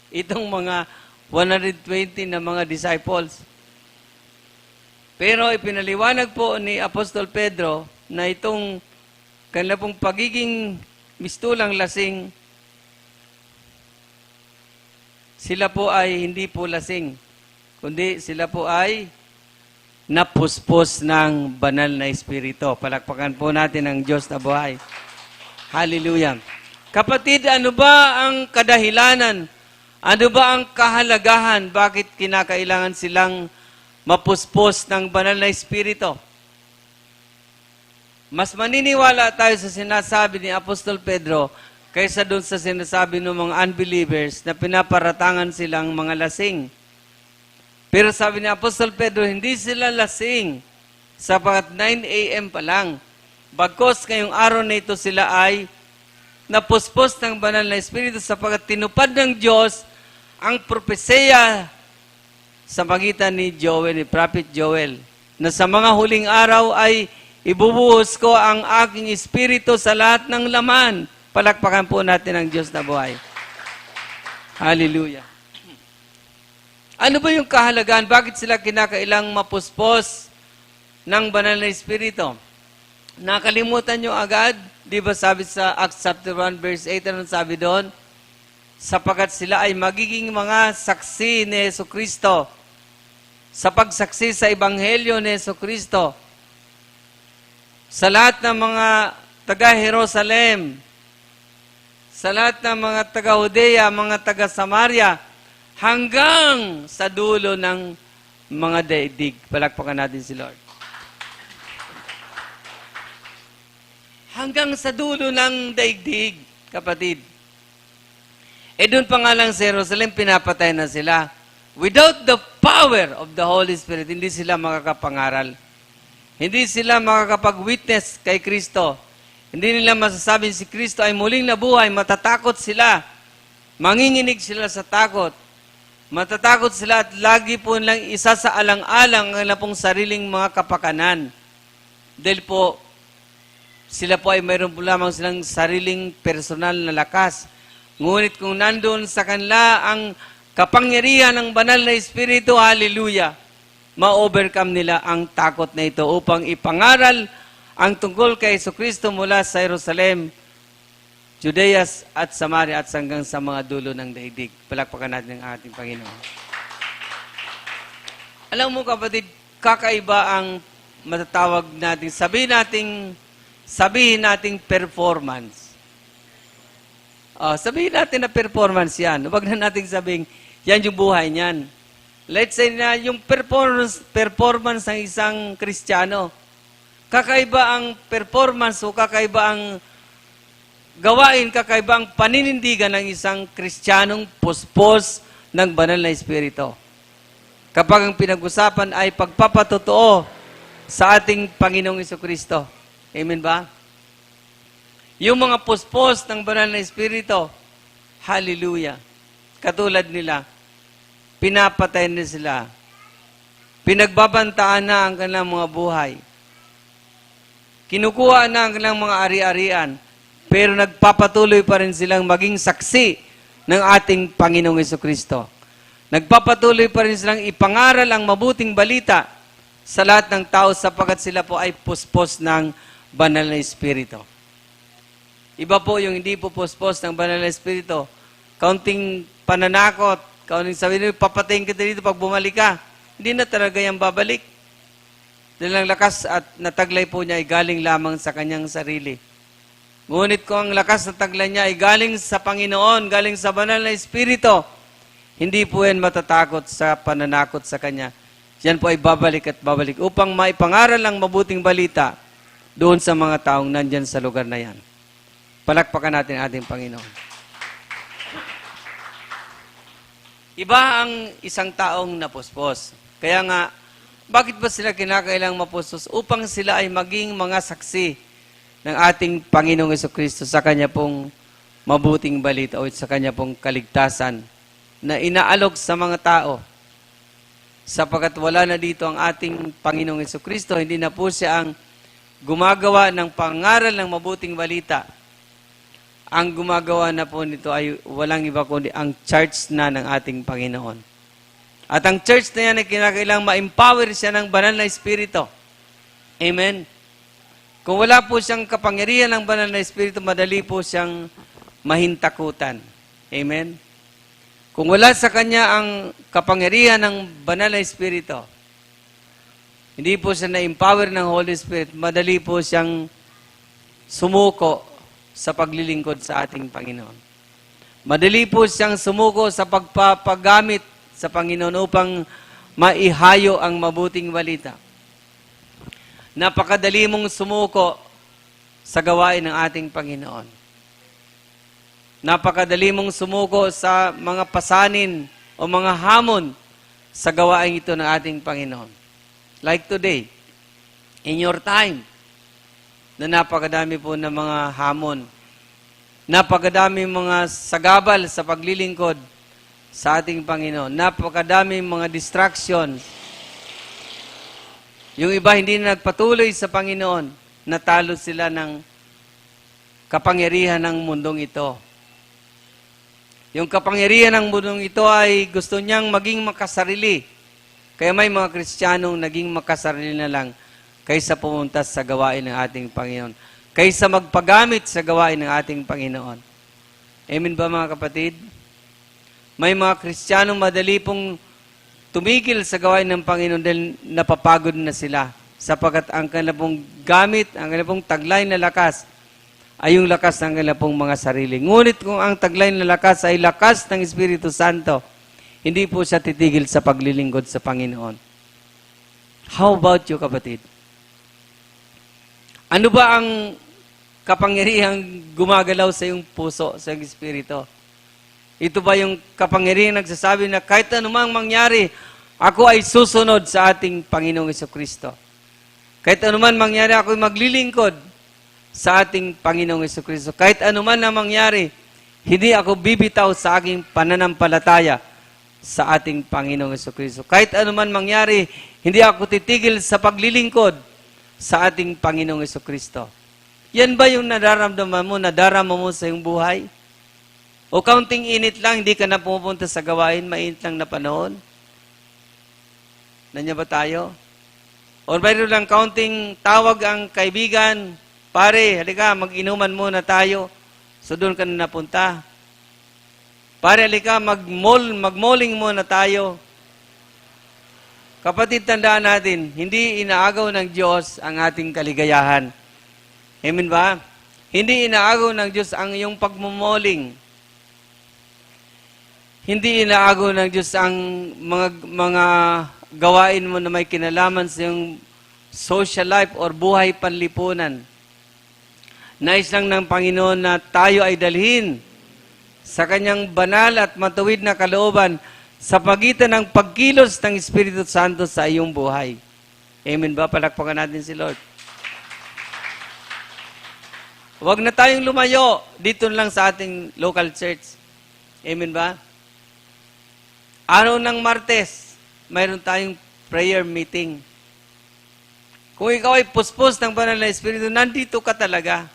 Itong mga 120 na mga disciples. Pero ipinaliwanag po ni Apostol Pedro na itong kanila pong pagiging mistulang lasing, sila po ay hindi po lasing, kundi sila po ay napuspos ng banal na Espiritu. Palakpakan po natin ang Diyos na buhay. Hallelujah. Kapatid, ano ba ang kadahilanan? Ano ba ang kahalagahan? Bakit kinakailangan silang mapuspos ng banal na Espiritu? Mas maniniwala tayo sa sinasabi ni Apostol Pedro kaysa doon sa sinasabi ng mga unbelievers na pinaparatangan silang mga lasing. Pero sabi ni Apostol Pedro, hindi sila lasing sapagat 9 a.m. pa lang. Bagkos ngayong araw na ito sila ay napuspos ng banal na Espiritu sapagat tinupad ng Diyos ang propesya sa pagitan ni Joel, ni Prophet Joel, na sa mga huling araw ay ibubuhos ko ang aking Espiritu sa lahat ng laman. Palakpakan po natin ang Diyos na buhay. Hallelujah. Ano ba yung kahalagaan? Bakit sila kinakailang mapuspos ng banal na Espiritu? Nakalimutan nyo agad? Di ba sabi sa Acts chapter 1 verse 8, anong sabi doon? Sapagat sila ay magiging mga saksi ni Jesucristo sa pagsaksi sa Ebanghelyo ni Jesucristo sa lahat ng mga taga-Jerusalem, sa lahat ng mga taga-Judea, mga taga-Samaria, hanggang sa dulo ng mga daigdig. Palakpakan natin si Lord. Hanggang sa dulo ng daigdig, kapatid. Doon pa nga lang sa Jerusalem, pinapatay na sila. Without the power of the Holy Spirit, hindi sila makakapangaral. Hindi sila makakapag-witness kay Kristo. Hindi nila masasabing si Kristo ay muling nabuhay, matatakot sila. Manginginig sila sa takot. Matatakot sila at lagi po lang isa sa alang-alang ang pong sariling mga kapakanan. Dahil po, sila po ay mayroon po lamang silang sariling personal na lakas. Ngunit kung nandun sa kanila ang kapangyarihan ng banal na Espiritu, hallelujah, ma-overcome nila ang takot na ito upang ipangaral ang tungkol kay Jesucristo mula sa Jerusalem, Judea at Samaria at hanggang sa mga dulo ng daigdig. Palakpakan natin ang ating Panginoon. Alam mo kapatid, kakaiba ang matatawag natin, sabihin nating performance. Sabihin natin na performance yan. Huwag na natin sabihin, yan yung buhay niyan. Let's say na yung performance ng isang Kristiyano, kakaiba ang performance o kakaiba ang gawain, kakaiba ang paninindigan ng isang Kristiyanong puspos ng banal na Espiritu. Kapag ang pinag-usapan ay pagpapatotoo sa ating Panginoong Jesucristo. Amen ba? Yung mga puspos ng banal na Espiritu, hallelujah. Katulad nila, pinapatay na sila. Pinagbabantaan na ang kanilang mga buhay. Kinukuha na ang kanilang mga ari-arian. Pero nagpapatuloy pa rin silang maging saksi ng ating Panginoong Jesucristo. Nagpapatuloy pa rin silang ipangaral ang mabuting balita sa lahat ng tao sapagkat sila po ay puspos ng banal na Espiritu. Iba po yung hindi po puspos ng banal na Espiritu. Kaunting pananakot, kaunting sabihin, papatayin kita dito pag bumalik ka. Hindi na talaga yan babalik. Dahil ang lakas at nataglay po niya ay galing lamang sa kanyang sarili. Ngunit kung ang lakas na taglay niya ay galing sa Panginoon, galing sa banal na Espiritu, hindi po yan matatakot sa pananakot sa Kanya. Yan po ay babalik at babalik upang maipangaral ang mabuting balita doon sa mga taong nandyan sa lugar na yan. Palakpakan natin ating Panginoon. Iba ang isang taong napuspos. Kaya nga, bakit ba sila kinakailang mapuspos? Upang sila ay maging mga saksi ng ating Panginoong Jesucristo sa Kanya pong mabuting balita o sa Kanya pong kaligtasan na inaalok sa mga tao. Sapagkat wala na dito ang ating Panginoong Jesucristo, hindi na po siya ang gumagawa ng pangaral ng mabuting balita. Ang gumagawa na po nito ay walang iba kundi ang church na ng ating Panginoon. At ang church na yan ay kinakailang ma-empower siya ng banal na Espiritu. Amen. Kung wala po siyang kapangyarihan ng banal na Espiritu, madali po siyang mahintakutan. Amen. Kung wala sa kanya ang kapangyarihan ng banal na Espiritu, hindi po siya na-empower ng Holy Spirit, madali po siyang sumuko sa paglilingkod sa ating Panginoon. Madali po siyang sumuko sa pagpapagamit sa Panginoon upang maihayo ang mabuting balita. Napakadali mong sumuko sa gawain ng ating Panginoon. Napakadali mong sumuko sa mga pasanin o mga hamon sa gawain ito ng ating Panginoon. Like today, in your time, na napakadami po ng mga hamon. Napakadami mga sagabal sa paglilingkod sa ating Panginoon. Napakadami mga distraction. Yung iba hindi na nagpatuloy sa Panginoon, natalo sila ng kapangyarihan ng mundong ito. Yung kapangyarihan ng mundong ito ay gusto niyang maging makasarili. Kaya may mga Kristiyanong naging makasarili na lang kaysa pumunta sa gawain ng ating Panginoon. Kaysa magpagamit sa gawain ng ating Panginoon. Amen ba mga kapatid? May mga Kristiyanong madali pong tumigil sa gawain ng Panginoon dahil napapagod na sila. Sapagkat ang kanilang gamit, ang kanilang taglay na lakas, ay yung lakas ng kanilang mga sarili. Ngunit kung ang taglay na lakas ay lakas ng Espiritu Santo, hindi po siya titigil sa paglilingkod sa Panginoon. How about you, kapatid? Ano ba ang kapangyarihang gumagalaw sa iyong puso, sa iyong espiritu? Ito ba yung kapangyarihang nagsasabi na kahit anumang mangyari, ako ay susunod sa ating Panginoong Jesucristo. Kahit anuman mangyari, ako ay maglilingkod sa ating Panginoong Jesucristo. Kahit anuman na mangyari, hindi ako bibitaw sa aking pananampalataya sa ating Panginoong Jesucristo. Kahit anuman mangyari, hindi ako titigil sa paglilingkod sa ating Panginoong Jesucristo. Yan ba yung nararamdaman mo, nadarama mo sa iyong buhay? O kaunting init lang, hindi ka na pumupunta sa gawain, mainit lang na panahon? Nanya ba tayo? O mayroon lang kaunting tawag ang kaibigan, pare, halika, mag-inuman muna tayo. So doon ka na napunta. Pare, halika, mag-malling muna tayo. Kapatid, tandaan natin, hindi inaagaw ng Diyos ang ating kaligayahan. Amen ba? Hindi inaagaw ng Diyos ang iyong pagmumoling. Hindi inaagaw ng Diyos ang mga gawain mo na may kinalaman sa iyong social life or buhay panlipunan. Nais lang ng Panginoon na tayo ay dalhin sa Kanyang banal at matuwid na kalooban sa pagitan ng pagkilos ng Espiritu Santo sa iyong buhay. Amen ba? Palakpakan natin si Lord. Huwag na tayong lumayo dito lang sa ating local church. Amen ba? Araw ng Martes, mayroon tayong prayer meeting. Kung ikaw ay puspos ng banal na Espiritu, nandito ka talaga.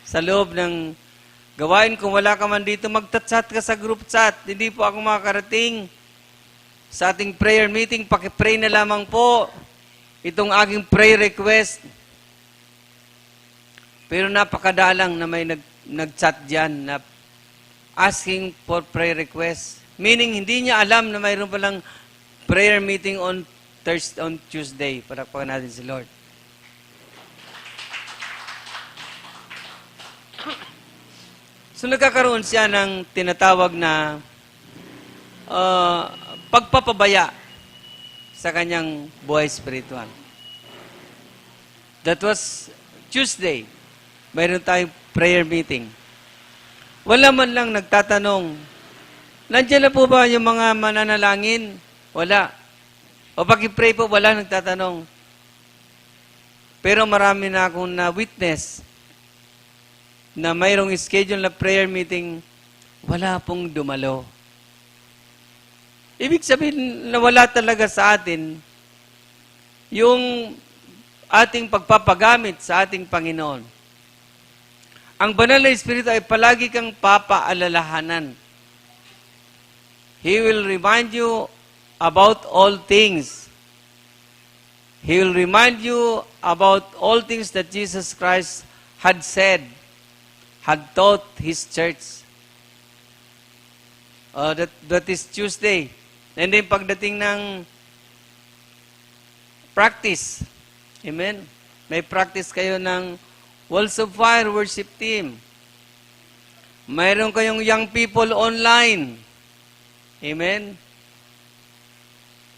Sa loob ng gawain, kung wala ka man dito, magta-chat ka sa group chat. Hindi po ako makakarating sa ating prayer meeting. Paki-pray na lamang po itong aking prayer request. Pero napakadalang na may nag-chat dyan na asking for prayer request. Meaning, hindi niya alam na mayroon palang prayer meeting on Tuesday. Palakpakan natin si Lord. So nagkakaroon siya ng tinatawag na pagpapabaya sa kanyang buhay spiritual. That was Tuesday. Mayroon tayong prayer meeting. Wala man lang nagtatanong Nandiyan na po ba yung mga mananalangin? Wala. O pag-pray po, wala nagtatanong. Pero marami na akong na-witness na mayroong schedule na prayer meeting, wala pong dumalo. Ibig sabihin na wala talaga sa atin yung ating pagpapagamit sa ating Panginoon. Ang banal na Espiritu ay palagi kang papaalalahanan. He will remind you about all things. He will remind you about all things that Jesus Christ had said, had taught His church. That is Tuesday. And then pagdating ng practice, amen? May practice kayo ng Walls of Fire worship team. Mayroon kayong young people online. Amen?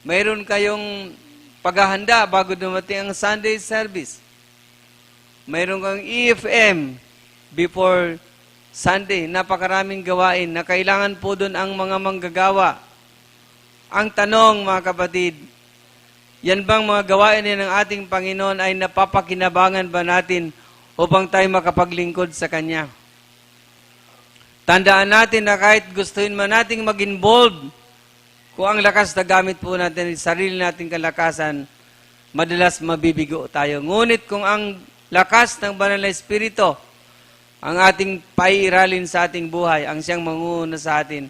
Mayroon kayong paghahanda bago dumating ang Sunday service. Mayroon kang EFM before Sunday. Napakaraming gawain na kailangan po doon ang mga manggagawa. Ang tanong, mga kapatid, yan bang mga gawain ng ating Panginoon ay napapakinabangan ba natin upang tayo makapaglingkod sa Kanya? Tandaan natin na kahit gustuin man nating mag-involve, kung ang lakas na gamit po natin, sarili nating kalakasan, madalas mabibigo tayo. Ngunit kung ang lakas ng Banal na Espiritu, ang ating paiiralin sa ating buhay, ang siyang manguna sa atin,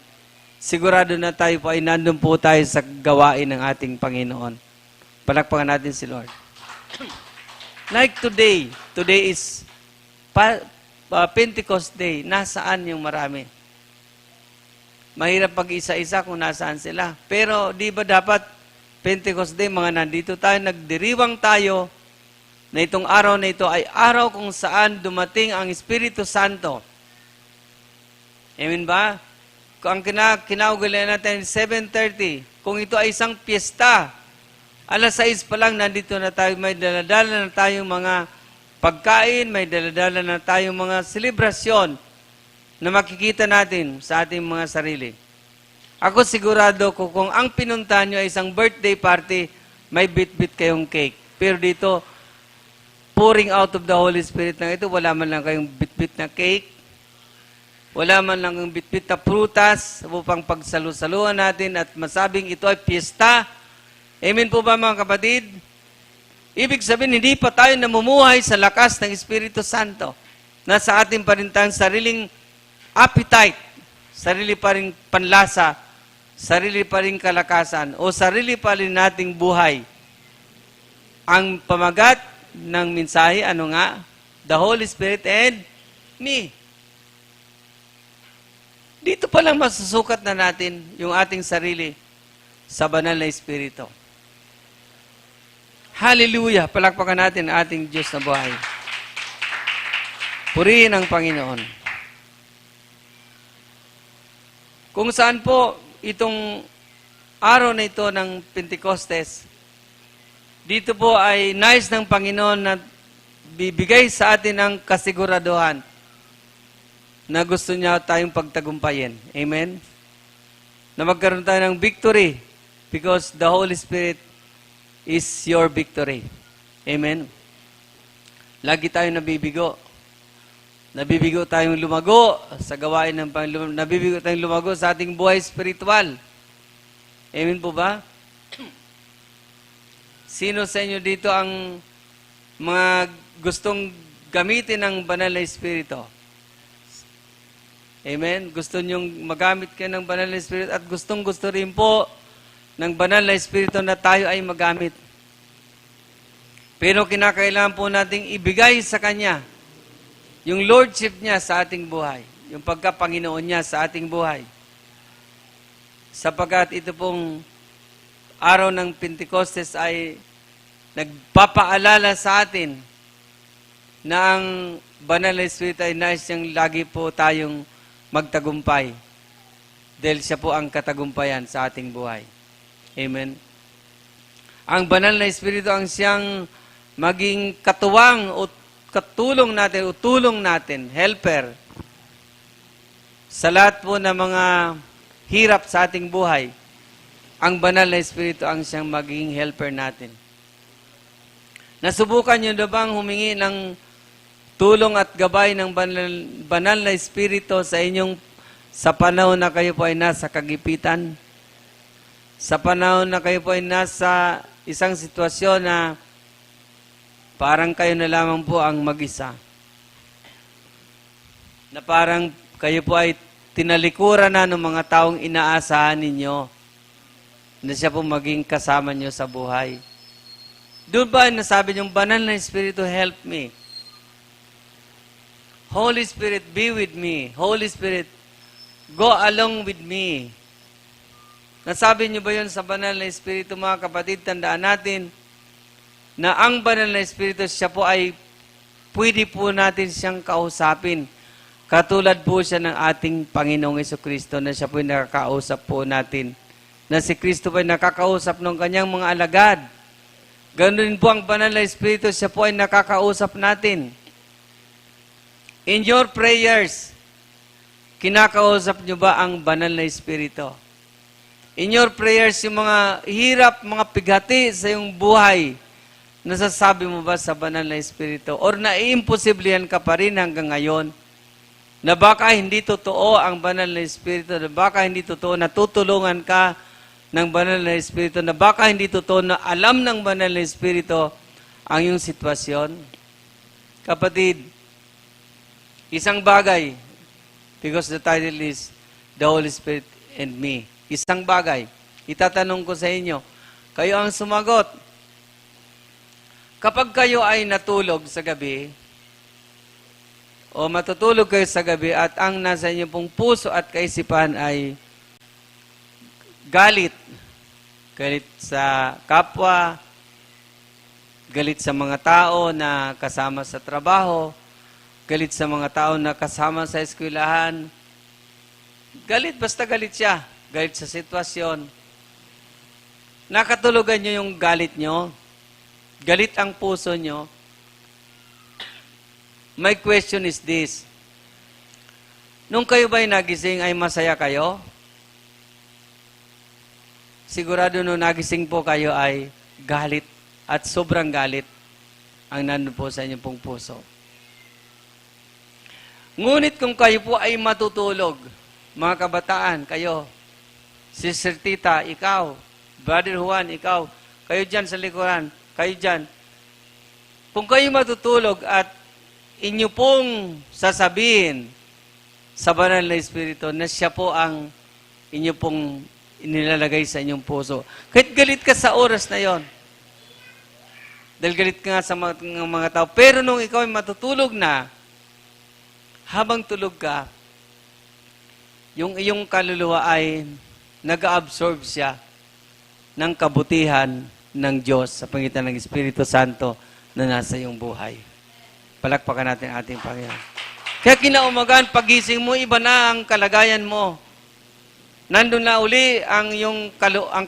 sigurado na tayo po ay nandun po tayo sa gawain ng ating Panginoon. Palakpakan natin si Lord. Like today is Pentecost Day. Nasaan yung marami? Mahirap pag-isa-isa kung nasaan sila. Pero di ba dapat Pentecost Day, mga nandito tayo, nagdiriwang tayo na itong araw na ito ay araw kung saan dumating ang Espiritu Santo. Amen ba? Kung ang kinaugalian natin 7:30, kung ito ay isang piyesta, alas 6 pa lang nandito na tayo, may daladala na tayong mga pagkain, may daladala na tayong mga selebrasyon na makikita natin sa ating mga sarili. Ako sigurado ko kung ang pinuntahan nyo ay isang birthday party, may bit-bit kayong cake. Pero dito, pouring out of the Holy Spirit na ito, wala man lang kayong bit-bit na cake, wala man lang kayong bit-bit na prutas upang pagsalu-saluhan natin at masabing ito ay piyesta. Amen po ba mga kapatid? Ibig sabihin, hindi pa tayo namumuhay sa lakas ng Espiritu Santo. Nasa ating pa rin tayong sariling appetite, sarili pa rin panlasa, sarili pa rin kalakasan, o sarili pa rin nating buhay. Ang pamagat ng mensahe, ano nga? The Holy Spirit and me. Dito pa lang masusukat na natin yung ating sarili sa banal na Espiritu. Hallelujah! Palakpakan natin ang ating Diyos na buhay. Purihin ang Panginoon. Kung saan po itong araw na ito ng Pentecostes, dito po ay nais ng Panginoon na bibigay sa atin ang kasiguraduhan na gusto niya tayong pagtagumpayin. Amen? Na magkaroon tayo ng victory because the Holy Spirit is your victory. Amen? Lagi tayong nabibigo. Nabibigo tayong lumago sa gawain ng Panginoon. Nabibigo tayong lumago sa ating buhay spiritual. Amen po ba? Sino sa inyo dito ang mga gustong gamitin ng banal na Espiritu? Amen? Gusto nyong magamit kayo ng banal na Espiritu at gustong-gusto rin po ng banal na Espiritu na tayo ay magamit. Pero kinakailangan po nating ibigay sa Kanya yung Lordship niya sa ating buhay. Yung pagka-Panginoon niya sa ating buhay. Sapagkat ito pong araw ng Pentecostes ay nagpapaalala sa atin na ang banal na Espiritu ay nais niyang lagi po tayong magtagumpay. Dahil siya po ang katagumpayan sa ating buhay. Amen. Ang banal na Espiritu ang siyang maging katuwang o katulong natin o tulong natin, helper, sa lahat po ng mga hirap sa ating buhay, ang banal na Espiritu ang siyang magiging helper natin. Nasubukan niyo na bang humingi ng tulong at gabay ng banal na Espiritu sa panahon na kayo po ay nasa kagipitan? Sa panahon na kayo po ay nasa isang sitwasyon na parang kayo na lamang po ang mag-isa. Na parang kayo po ay tinalikuran na ng mga taong inaasahan ninyo na siya po maging kasama nyo sa buhay. Doon ba nasabi niyong banal na Espiritu, help me. Holy Spirit, be with me. Holy Spirit, go along with me. Nasabi niyo ba yun sa banal na Espiritu, mga kapatid? Tandaan natin na ang banal na Espiritu, siya po ay pwede po natin siyang kausapin. Katulad po siya ng ating Panginoong Jesucristo na siya po ay nakakausap po natin. Na si Kristo po ay nakakausap ng kanyang mga alagad. Ganoon po ang banal na Espiritu, siya po ay nakakausap natin. In your prayers, kinakausap niyo ba ang banal na Espiritu? In your prayers, yung mga hirap, mga pighati sa iyong buhay, nasasabi mo ba sa banal na Espiritu? Or naiimposiblihan ka pa rin hanggang ngayon? Na baka hindi totoo ang banal na Espiritu, na baka hindi totoo na tutulungan ka ng banal na Espiritu, na baka hindi totoo na alam ng banal na Espiritu ang iyong sitwasyon? Kapatid, isang bagay, because the title is The Holy Spirit and Me. Isang bagay, itatanong ko sa inyo, kayo ang sumagot. Kapag kayo ay natulog sa gabi, o matutulog kayo sa gabi at ang nasa inyong pong puso at kaisipan ay galit. Galit sa kapwa, galit sa mga tao na kasama sa trabaho, galit sa mga tao na kasama sa eskwelahan. Galit, basta galit siya. Galit sa sitwasyon. Nakatulugan nyo yung galit nyo. Galit ang puso nyo. My question is this. Nung kayo ba'y nagising ay masaya kayo? Sigurado nung nagising po kayo ay galit at sobrang galit ang nandun po sa inyong pong puso. Ngunit kung kayo po ay matutulog, mga kabataan, kayo, Sister Tita, ikaw, Brother Juan, ikaw, kayo dyan sa likuran, kayo dyan. Kung kayo matutulog at inyo pong sasabihin sa banal na Espiritu na siya po ang inyo pong inilalagay sa inyong puso. Kahit galit ka sa oras na yon, dahil galit ka nga sa mga tao, pero nung ikaw ay matutulog na, habang tulog ka, yung iyong kaluluwa ay nag-absorb siya ng kabutihan ng Diyos sa pangitan ng Espiritu Santo na nasa iyong buhay. Palakpakan natin ating Panginoon. Kaya kinaumagan, pagising mo, iba na ang kalagayan mo. Nandun na uli ang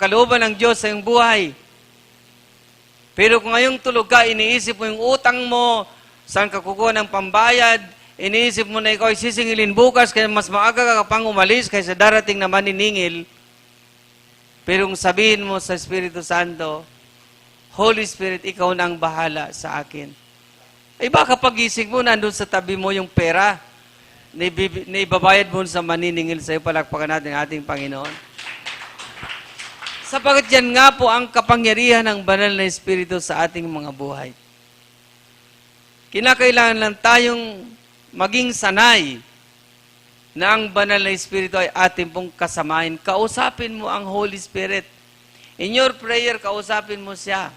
kalooban ng Diyos sa iyong buhay. Pero kung ngayong tulog ka, iniisip mo yung utang mo, saan ka kukuha ng pambayad, iniisip mo na ikaw ay sisingilin bukas, kaya mas maaga ka pang umalis kaysa darating na maniningil. Pero kung sabihin mo sa Espiritu Santo, Holy Spirit, ikaw na ang bahala sa akin. Ay baka pagising mo, nandun sa tabi mo yung pera na ibabayad mo sa maniningil sa iyo. Palakpakan natin ating Panginoon. Sapagat yan nga po ang kapangyarihan ng banal na Espiritu sa ating mga buhay. Kinakailangan lang tayong maging sanay na ang banal na Espiritu ay ating pong kasamain. Kausapin mo ang Holy Spirit. In your prayer, kausapin mo siya.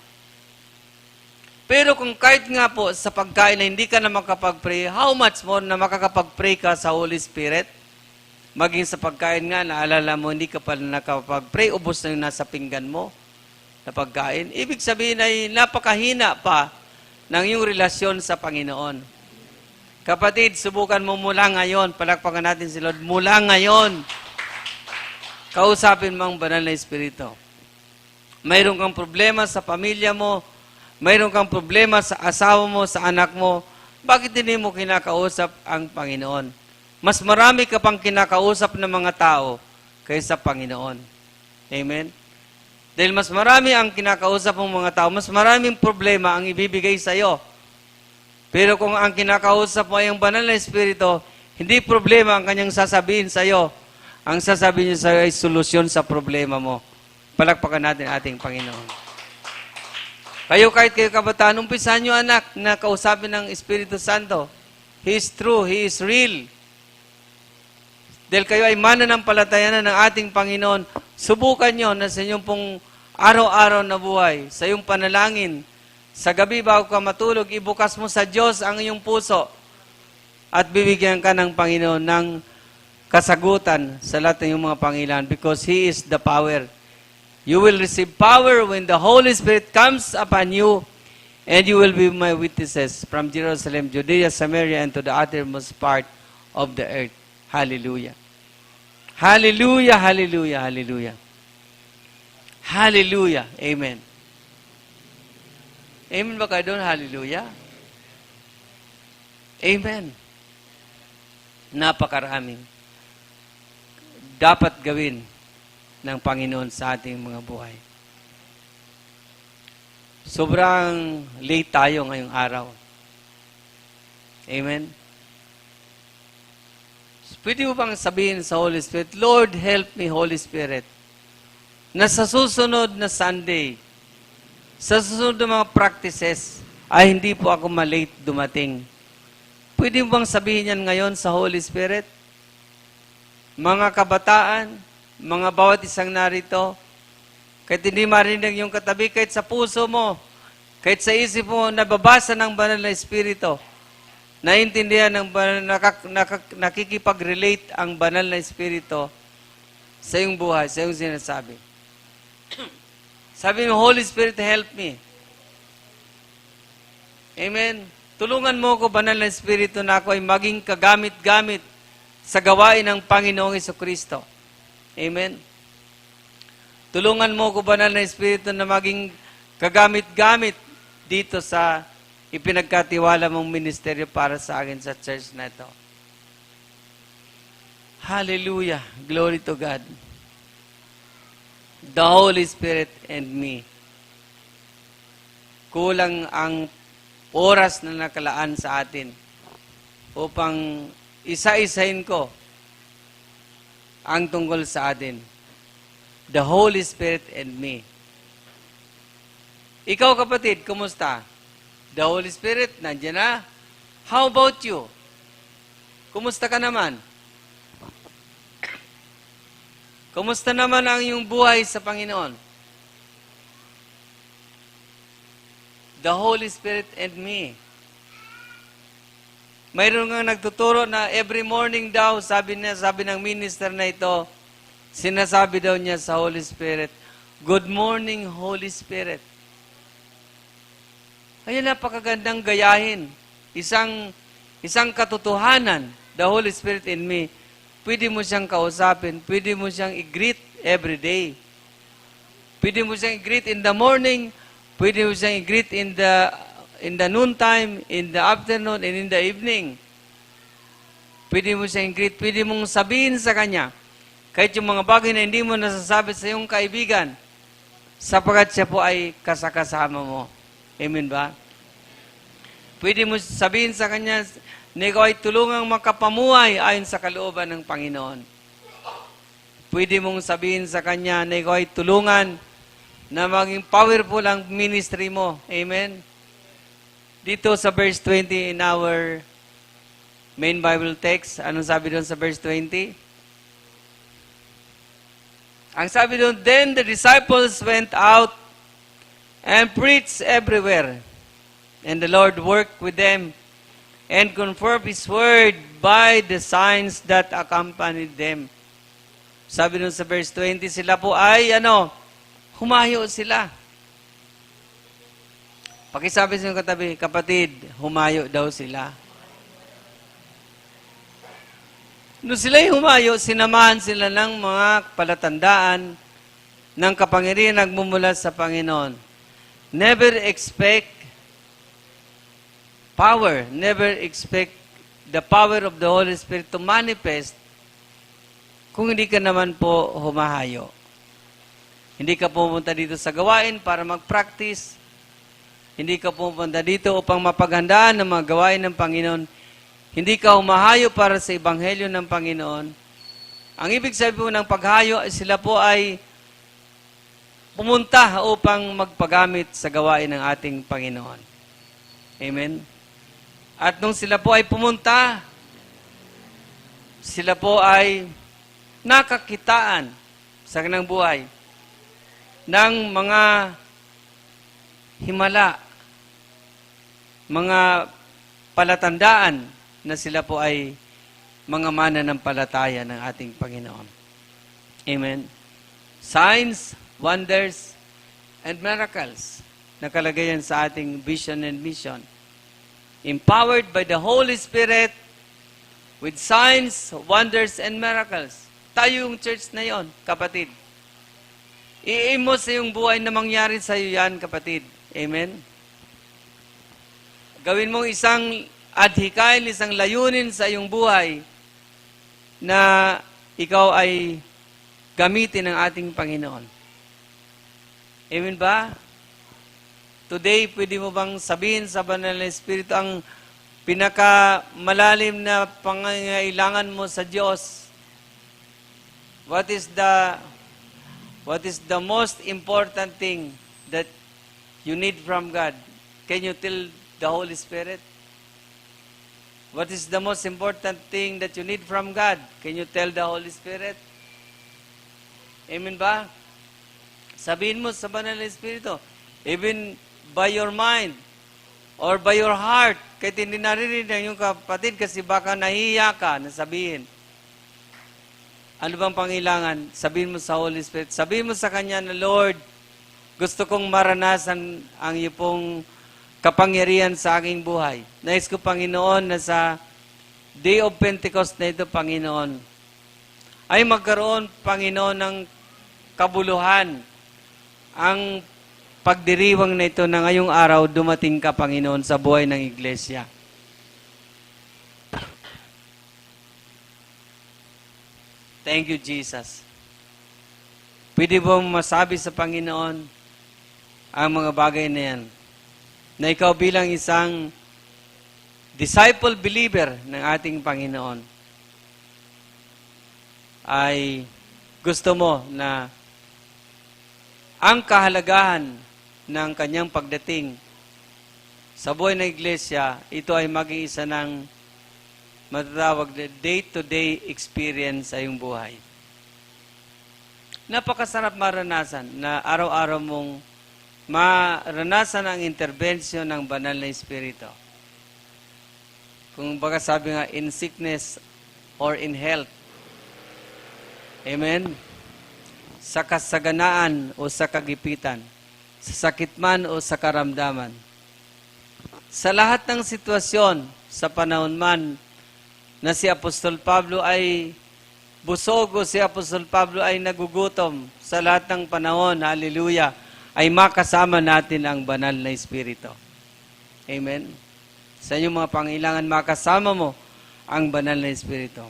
Pero kung kahit nga po sa pagkain na hindi ka na makapag-pray, how much more na makakapag-pray ka sa Holy Spirit? Maging sa pagkain nga, naalala mo, hindi ka pa nakapag-pray, ubos na yung nasa pinggan mo na pagkain. Ibig sabihin ay napakahina pa ng iyong relasyon sa Panginoon. Kapatid, subukan mo mula ngayon, palakpakan natin si Lord, mula ngayon, kausapin mo ang banal na Espiritu. Mayroon kang problema sa pamilya mo, mayroon kang problema sa asawa mo, sa anak mo, bakit hindi mo kinakausap ang Panginoon? Mas marami ka pang kinakausap ng mga tao kaysa Panginoon. Amen? Dahil mas marami ang kinakausap ng mga tao, mas maraming problema ang ibibigay sa iyo. Pero kung ang kinakausap mo ay ang banal na Espiritu, hindi problema ang kanyang sasabihin sa iyo. Ang sasabihin niya sa iyo ay solusyon sa problema mo. Palakpakan natin ating Panginoon. Kahit kayo kabataan, umpisahan niyo anak na kausapin ng Espiritu Santo. He is true, He is real. Dahil kayo ay mananampalatayanan ng ating Panginoon, subukan nyo na sa inyong pong araw-araw na buhay, sa iyong panalangin, sa gabi bago ka matulog, ibukas mo sa Diyos ang iyong puso at bibigyan ka ng Panginoon ng kasagutan sa lahat ng iyong mga pangailangan because He is the power. You will receive power when the Holy Spirit comes upon you, and you will be my witnesses from Jerusalem, Judea, Samaria, and to the uttermost part of the earth. Hallelujah. Hallelujah, hallelujah, hallelujah. Hallelujah. Amen. Amen ba kayo doon? Hallelujah. Amen. Napakaraming dapat gawin ng Panginoon sa ating mga buhay. Sobrang late tayo ngayong araw. Amen? Pwede mo bang sabihin sa Holy Spirit, Lord, help me, Holy Spirit, na sa susunod na Sunday, sa susunod na mga practices, ay hindi po ako malate dumating. Pwede mo bang sabihin yan ngayon sa Holy Spirit? Mga kabataan, mga bawat isang narito, kahit hindi marinig yung katabi, kahit sa puso mo, kahit sa isip mo, nababasa ng banal na Espiritu, naintindihan ng nakikipag-relate ang banal na Espiritu sa iyong buhay, sa iyong sinasabi. Sabi mo, Holy Spirit, help me. Amen. Tulungan mo ko, banal na Espiritu, na ako ay maging kagamit-gamit sa gawain ng Panginoong Jesucristo. Amen. Tulungan mo ko, banal na Espiritu, na maging kagamit-gamit dito sa ipinagkatiwala mong ministeryo para sa akin sa church na ito. Hallelujah. Glory to God. The Holy Spirit and me. Kulang ang oras na nakalaan sa atin upang isa-isahin ko ang tungkol sa atin. The Holy Spirit and me. Ikaw, kapatid, kumusta? The Holy Spirit, nandiyan na. How about you? Kumusta ka naman? Kumusta naman ang iyong buhay sa Panginoon? The Holy Spirit and me. Mayroon nga nagtuturo na every morning daw, sabi ng minister na ito, sinasabi daw niya sa Holy Spirit, Good morning, Holy Spirit. Ay, napakagandang gayahin. Isang katotohanan, the Holy Spirit in me. Pwede mo siyang kausapin, pwede mo siyang i-greet every day. Pwede mo siyang i-greet in the morning, pwede mo siyang i-greet in the noontime, in the afternoon, and in the evening. Pwede mo siyang i-greet, pwede mong sabihin sa Kanya, kahit yung mga bagay na hindi mo nasasabi sa iyong kaibigan, sapagkat siya po ay kasakasama mo. Amen ba? Pwede mo sabihin sa Kanya, na ikaw ay tulungang makapamuhay ayon sa kalooban ng Panginoon. Pwede mong sabihin sa Kanya na ikaw ay tulungan na maging powerful ang ministry mo. Amen? Dito sa verse 20 in our main Bible text, anong sabi doon sa verse 20? Ang sabi doon, Then the disciples went out and preached everywhere. And the Lord worked with them and confirmed His word by the signs that accompanied them. Sabi nun sa verse 20, sila po ay, humayo sila. Pakisabi sa inyong katabi, kapatid, humayo daw sila. Nung sila'y humayo, sinamahan sila ng mga palatandaan ng kapangyarihan nagmumula sa Panginoon. Never expect power. Never expect the power of the Holy Spirit to manifest kung hindi ka naman po humahayo. Hindi ka pumunta dito sa gawain para mag-practice. Hindi ka pumunta dito upang mapaghandaan ng mga gawain ng Panginoon. Hindi ka humahayo para sa Ebanghelyo ng Panginoon. Ang ibig sabihin po ng paghayo, sila po ay pumunta upang magpagamit sa gawain ng ating Panginoon. Amen? At nung sila po ay pumunta, sila po ay nakakitaan sa kanilang buhay ng mga himala, mga palatandaan na sila po ay mga mananampalataya ng ating Panginoon. Amen. Signs, wonders, and miracles. Nakalagay yan sa ating vision and mission. Empowered by the Holy Spirit with signs, wonders, and miracles. Tayo yung church na yon, kapatid. I-aim mo sa iyong buhay na mangyari sa iyo yan, kapatid. Amen? Gawin mong isang adhikain, isang layunin sa iyong buhay na ikaw ay gamitin ng ating Panginoon. Amen ba? Today, pwede mo bang sabihin sa Banal na Espiritu ang pinakamalalim na pangangailangan mo sa Diyos? What is the most important thing that you need from God? Can you tell the Holy Spirit? What is the most important thing that you need from God? Can you tell the Holy Spirit? Amen ba? Sabihin mo sa Banal na Espiritu, even by your mind or by your heart, kahit hindi naririnig ng iyong kapatid kasi baka nahiya ka na sabihin. Ano bang pangailangan? Sabihin mo sa Holy Spirit. Sabihin mo sa Kanya na, Lord, gusto kong maranasan ang iyo pong kapangyarihan sa aking buhay. Nais ko, Panginoon, na sa Day of Pentecost na ito, Panginoon, ay magkaroon, Panginoon, ng kabuluhan. Ang pagdiriwang na ito na ngayong araw, dumating ka, Panginoon, sa buhay ng iglesia. Thank you, Jesus. Pwede bang masabi sa Panginoon ang mga bagay na yan? Na ikaw bilang isang disciple believer ng ating Panginoon ay gusto mo na ang kahalagahan ng kanyang pagdating sa buhay ng iglesia, ito ay maging isa ng matatawag na day-to-day experience sa iyong buhay. Napakasarap maranasan na araw-araw mong maranasan ang intervention ng banal na Espiritu. Kung baga sabi nga, in sickness or in health. Amen? Sa kasaganaan o sa kagipitan, sa sakit man o sa karamdaman. Sa lahat ng sitwasyon, sa panahon man, na si Apostol Pablo ay busog o si Apostol Pablo ay nagugutom sa lahat ng panahon, hallelujah, ay makasama natin ang banal na Espiritu. Amen? Sa inyong mga pangailangan, makasama mo ang banal na Espiritu.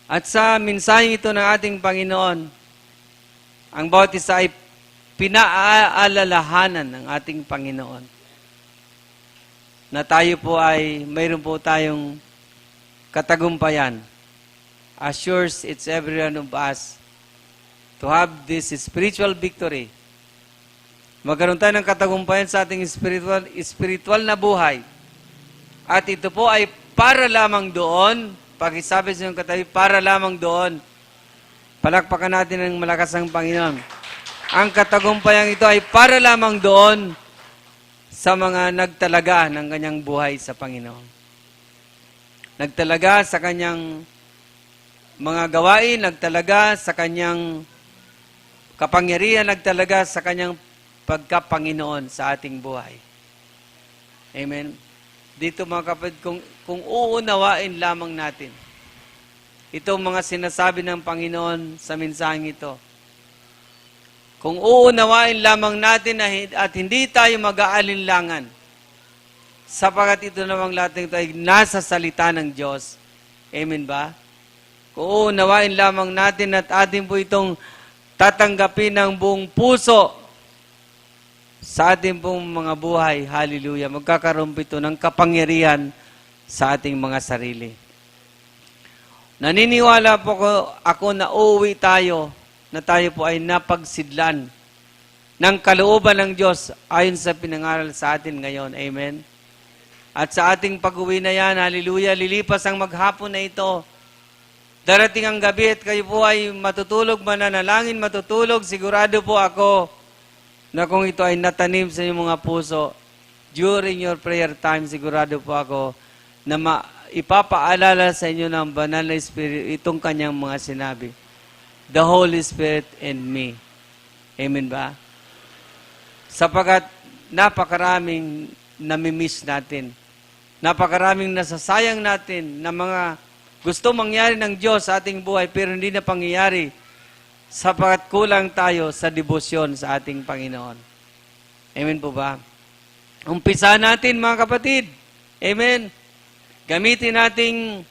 At sa mensaheng ito ng ating Panginoon, ang bawat isa ay pinaalalahanan ng ating Panginoon na tayo po ay mayroon po tayong katagumpayan. Assures it's every one of us to have this spiritual victory. Magkaroon tayo ng katagumpayan sa ating spiritual na buhay. At ito po ay para lamang doon, pakisabi sa inyong katabi, para lamang doon. Palakpakan natin ng malakas ang Panginoon. Ang katagumpayan ito ay para lamang doon sa mga nagtalaga ng kanyang buhay sa Panginoon. Nagtalaga sa kanyang mga gawain, nagtalaga sa kanyang kapangyarihan, nagtalaga sa kanyang pagkapanginoon sa ating buhay. Amen? Dito mga kapatid, kung uunawain lamang natin itong mga sinasabi ng Panginoon sa mensaheng ito, kung uunawain lamang natin at hindi tayo mag-aalinlangan, sapagat ito namang lahat ng ito ay nasa salita ng Diyos. Amen ba? Uunawain lamang natin at atin po itong tatanggapin ng buong puso sa ating pong mga buhay. Hallelujah. Magkakaroon po ito ng kapangyarihan sa ating mga sarili. Naniniwala po ako na uuwi tayo, na tayo po ay napagsidlan ng kalooban ng Diyos ayon sa pinangaral sa atin ngayon. Amen. At sa ating pag-uwi na yan, hallelujah, lilipas ang maghapon na ito. Darating ang gabi at kayo po ay matutulog, mananalangin, matutulog. Sigurado po ako na kung ito ay natanim sa inyong mga puso, during your prayer time, sigurado po ako na ipapaalala sa inyo ng Banal na Espiritu itong kanyang mga sinabi. The Holy Spirit and me. Amen ba? Sapagat napakaraming namimiss natin. Napakaraming nasasayang natin na mga gusto mangyari ng Diyos sa ating buhay pero hindi na pangyayari sapagat kulang tayo sa debosyon sa ating Panginoon. Amen po ba? Umpisa natin mga kapatid. Amen. Gamitin nating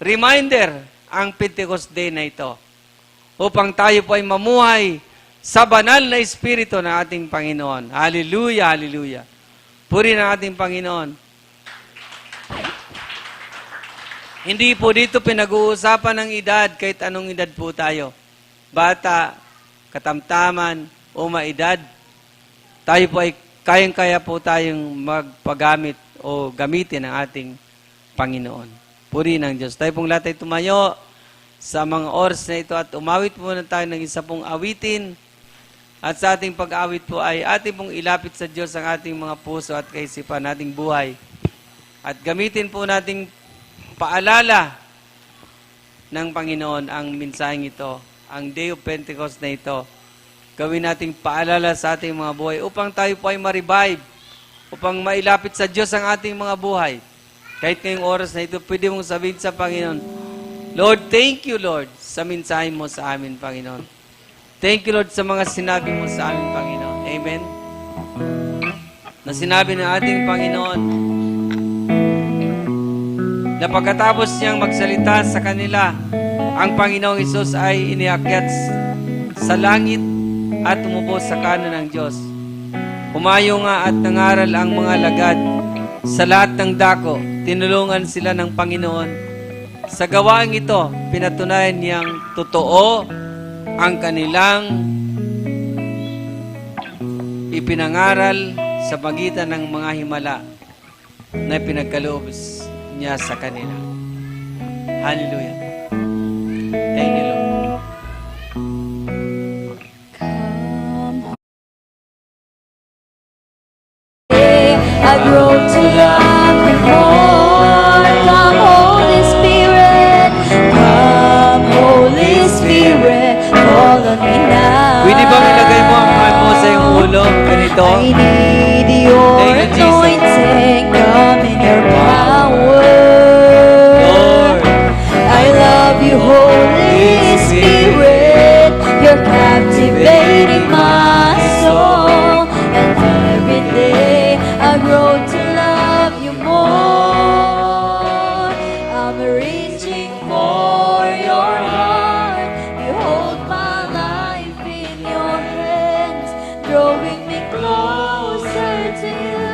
reminder ang Pentecost Day na ito upang tayo po ay mamuhay sa banal na Espiritu ng ating Panginoon. Hallelujah, hallelujah. Puri ng ating Panginoon. Hindi po dito pinag-uusapan ng edad, kahit anong edad po tayo. Bata, katamtaman, o maedad. Tayo po ay kayang-kaya po tayong magpagamit o gamitin ang ating Panginoon. Puri ng Diyos. Tayo pong lahat ay tumayo sa mga oras na ito at umawit po na tayo ng isa pong awitin. At sa ating pag-awit po ay ating pong ilapit sa Diyos ang ating mga puso at kaisipan nating buhay. At gamitin po nating paalala ng Panginoon ang mensaheng ito, ang Day of Pentecost na ito. Gawin nating paalala sa ating mga buhay upang tayo po ay ma-revive, upang mailapit sa Diyos ang ating mga buhay. Kahit ngayong oras na ito, pwede mong sabihin sa Panginoon, Lord, thank you, Lord, sa mensahe mo sa amin, Panginoon. Thank you, Lord, sa mga sinabi mo sa amin, Panginoon. Amen? Na sinabi ng ating Panginoon, na pagkatapos niyang magsalita sa kanila, ang Panginoong Hesus ay iniakyat sa langit at umupo sa kanan ng Diyos. Humayo nga at nangaral ang mga lagad sa lahat ng dako. Tinulungan sila ng Panginoon. Sa gawaang ito, pinatunayan niyang totoo ang kanilang ipinangaral sa pagitan ng mga himala na pinagkaloob niya sa kanila. Hallelujah. Thank you, Lord. I grow to love you more. Come, Holy Spirit. Come, Holy Spirit. Fall on me now. Pwede bang ilagay mo ang hand mo sa iyong ulo? Ganito. I need your Thank you, Jesus. anointing. Come in your power. Lord. I love you, Holy Spirit. You're captivating my soul. And every day I grow to love you more. I'm reaching for your heart. You hold my life in your hands, drawing me closer to you.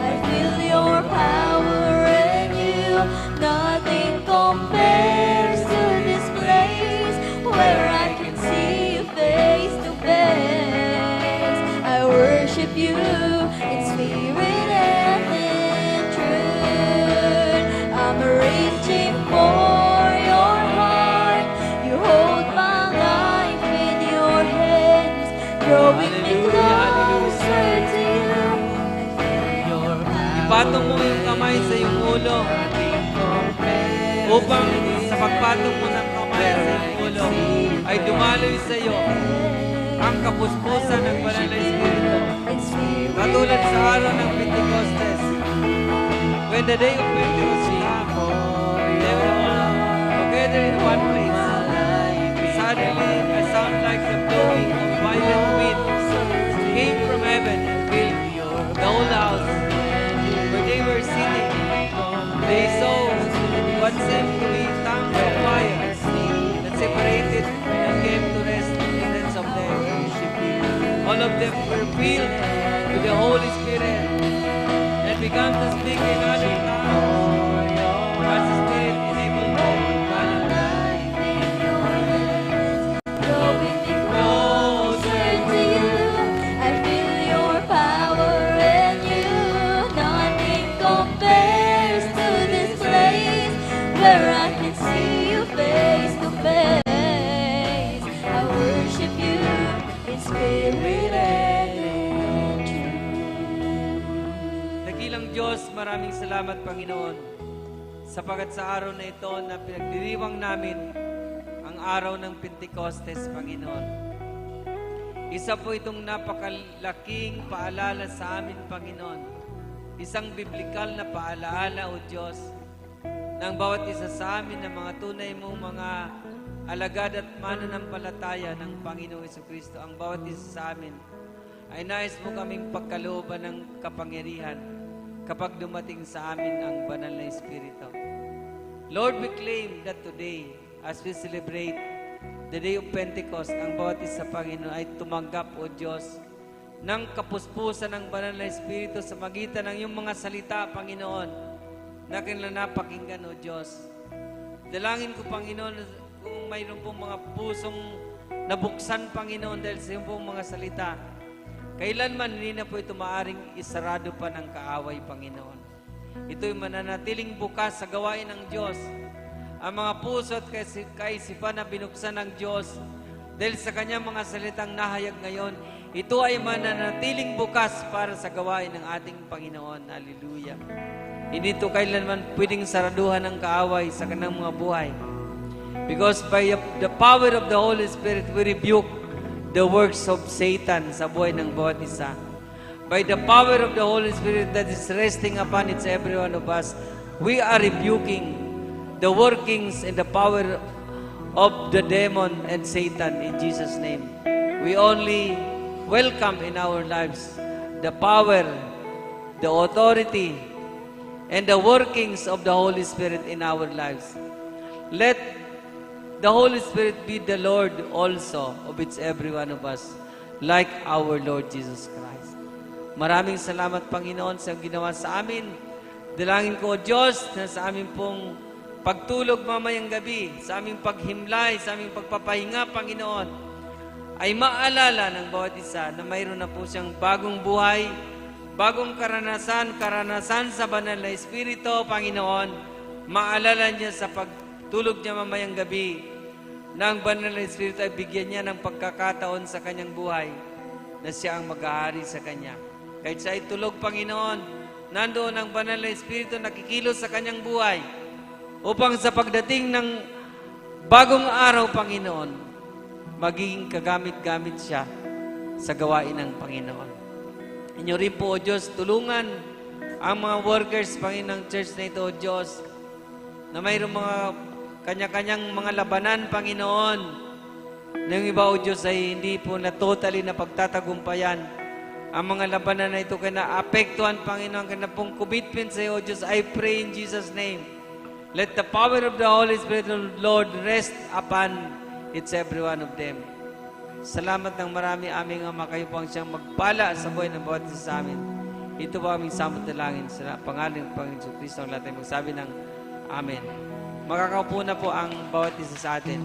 I feel your power in you. Nothing compares to this place where I can see you face to face. I worship you in spirit and in truth. I'm reaching for your heart. You hold my life in your hands, drawing me closer to you. I feel your power. Ipatong mo yung kamay sa iyong ulo upang sa pagpatong mo ng kamay sa iyong ulo ay dumaloy sa iyo ang kapuspusan ng Banal na Espiritu. Katulad sa araw ng Pentecostes, when the day of Pentecost came, they were all together in one place. Suddenly, a sound like the blowing of violent wind came from heaven and filled the whole house where they were sitting. They saw what seemed to be tongues of fire of them were filled with the Holy Spirit and began to speak in other tongues as the Spirit enabled them to follow. Life in your hands, drawing me closer to you. I feel your power in you. Nothing compares to this place where I can see you face to face. I worship you in spirit and in truth. Dakilang Diyos, maraming salamat, Panginoon, sapagat sa araw na ito na pinagdiriwang namin ang araw ng Pentecostes, Panginoon. Isa po itong napakalaking paalala sa amin, Panginoon. Isang biblikal na paalaala, O Diyos, ng bawat isa sa amin na mga tunay mong mga alagad at mananampalataya ng Panginoong Jesucristo. Ang bawat isa sa amin ay nais mo kaming pagkalooban ng kapangyarihan kapag dumating sa amin ang banal na Espiritu. Lord, we claim that today, as we celebrate the day of Pentecost, ang bawat isa, Panginoon, ay tumanggap, O Diyos, ng kapuspusan ng banal na Espiritu sa magitan ng iyong mga salita, Panginoon, na kanilang napakinggan, O Diyos. Dalangin ko, Panginoon, kung mayroon pong mga pusong nabuksan, Panginoon, dahil sa iyong pong mga salita, kailanman hindi na po ito maaring isarado pa ng kaaway, Panginoon. Ito'y mananatiling bukas sa gawain ng Diyos. Ang mga puso at kaisipan na binuksan ng Diyos dahil sa kanyang mga salitang nahayag ngayon, ito ay mananatiling bukas para sa gawain ng ating Panginoon. Hallelujah. Hindi ito kailanman pwedeng saraduhan ng kaaway sa kanyang mga buhay. Because by the power of the Holy Spirit, we rebuke the works of Satan sa buhay ng bawat isa. By the power of the Holy Spirit that is resting upon each every one of us, we are rebuking the workings and the power of the demon and Satan in Jesus' name. We only welcome in our lives the power, the authority, and the workings of the Holy Spirit in our lives. Let the Holy Spirit be the Lord also of each every one of us, like our Lord Jesus Christ. Maraming salamat, Panginoon, sa ginawa sa amin. Dalangin ko, O Diyos, na sa amin pong pagtulog mamayang gabi, sa aming paghimlay, sa aming pagpapahinga, Panginoon, ay maalala ng bawat isa na mayroon na po siyang bagong buhay, bagong karanasan sa banal na Espiritu, Panginoon. Maalala niya sa pagtulog niya mamayang gabi na ang banal na Espiritu ay bigyan niya ng pagkakataon sa kanyang buhay na siya ang mag-ahari sa kanya. Kahit sa itulog, Panginoon, nandoon ang banal na Espiritu nakikilos sa kanyang buhay upang sa pagdating ng bagong araw, Panginoon, magiging kagamit-gamit siya sa gawain ng Panginoon. Inyo rin po, O Diyos, tulungan ang mga workers, Panginoon, ng church na ito, O Diyos, na mayroong mga kanya-kanyang mga labanan, Panginoon, na yung iba, O Diyos, ay hindi po na totally na pagtatagumpayan. Ang mga labanan na ito kaya naapektuhan, Panginoon, kaya na pong commitment sa iyo, O Diyos, I pray in Jesus' name. Let the power of the Holy Spirit of the Lord rest upon each every one of them. Salamat ng marami aming Ama, kayo po ang siyang magpala sa buhay ng bawat isa sa amin. Ito po aming samot dalangin sa pangalan ng Panginoon Kristo ang lahat ay magsabi ng Amen. Makakaupo na po ang bawat isa sa atin.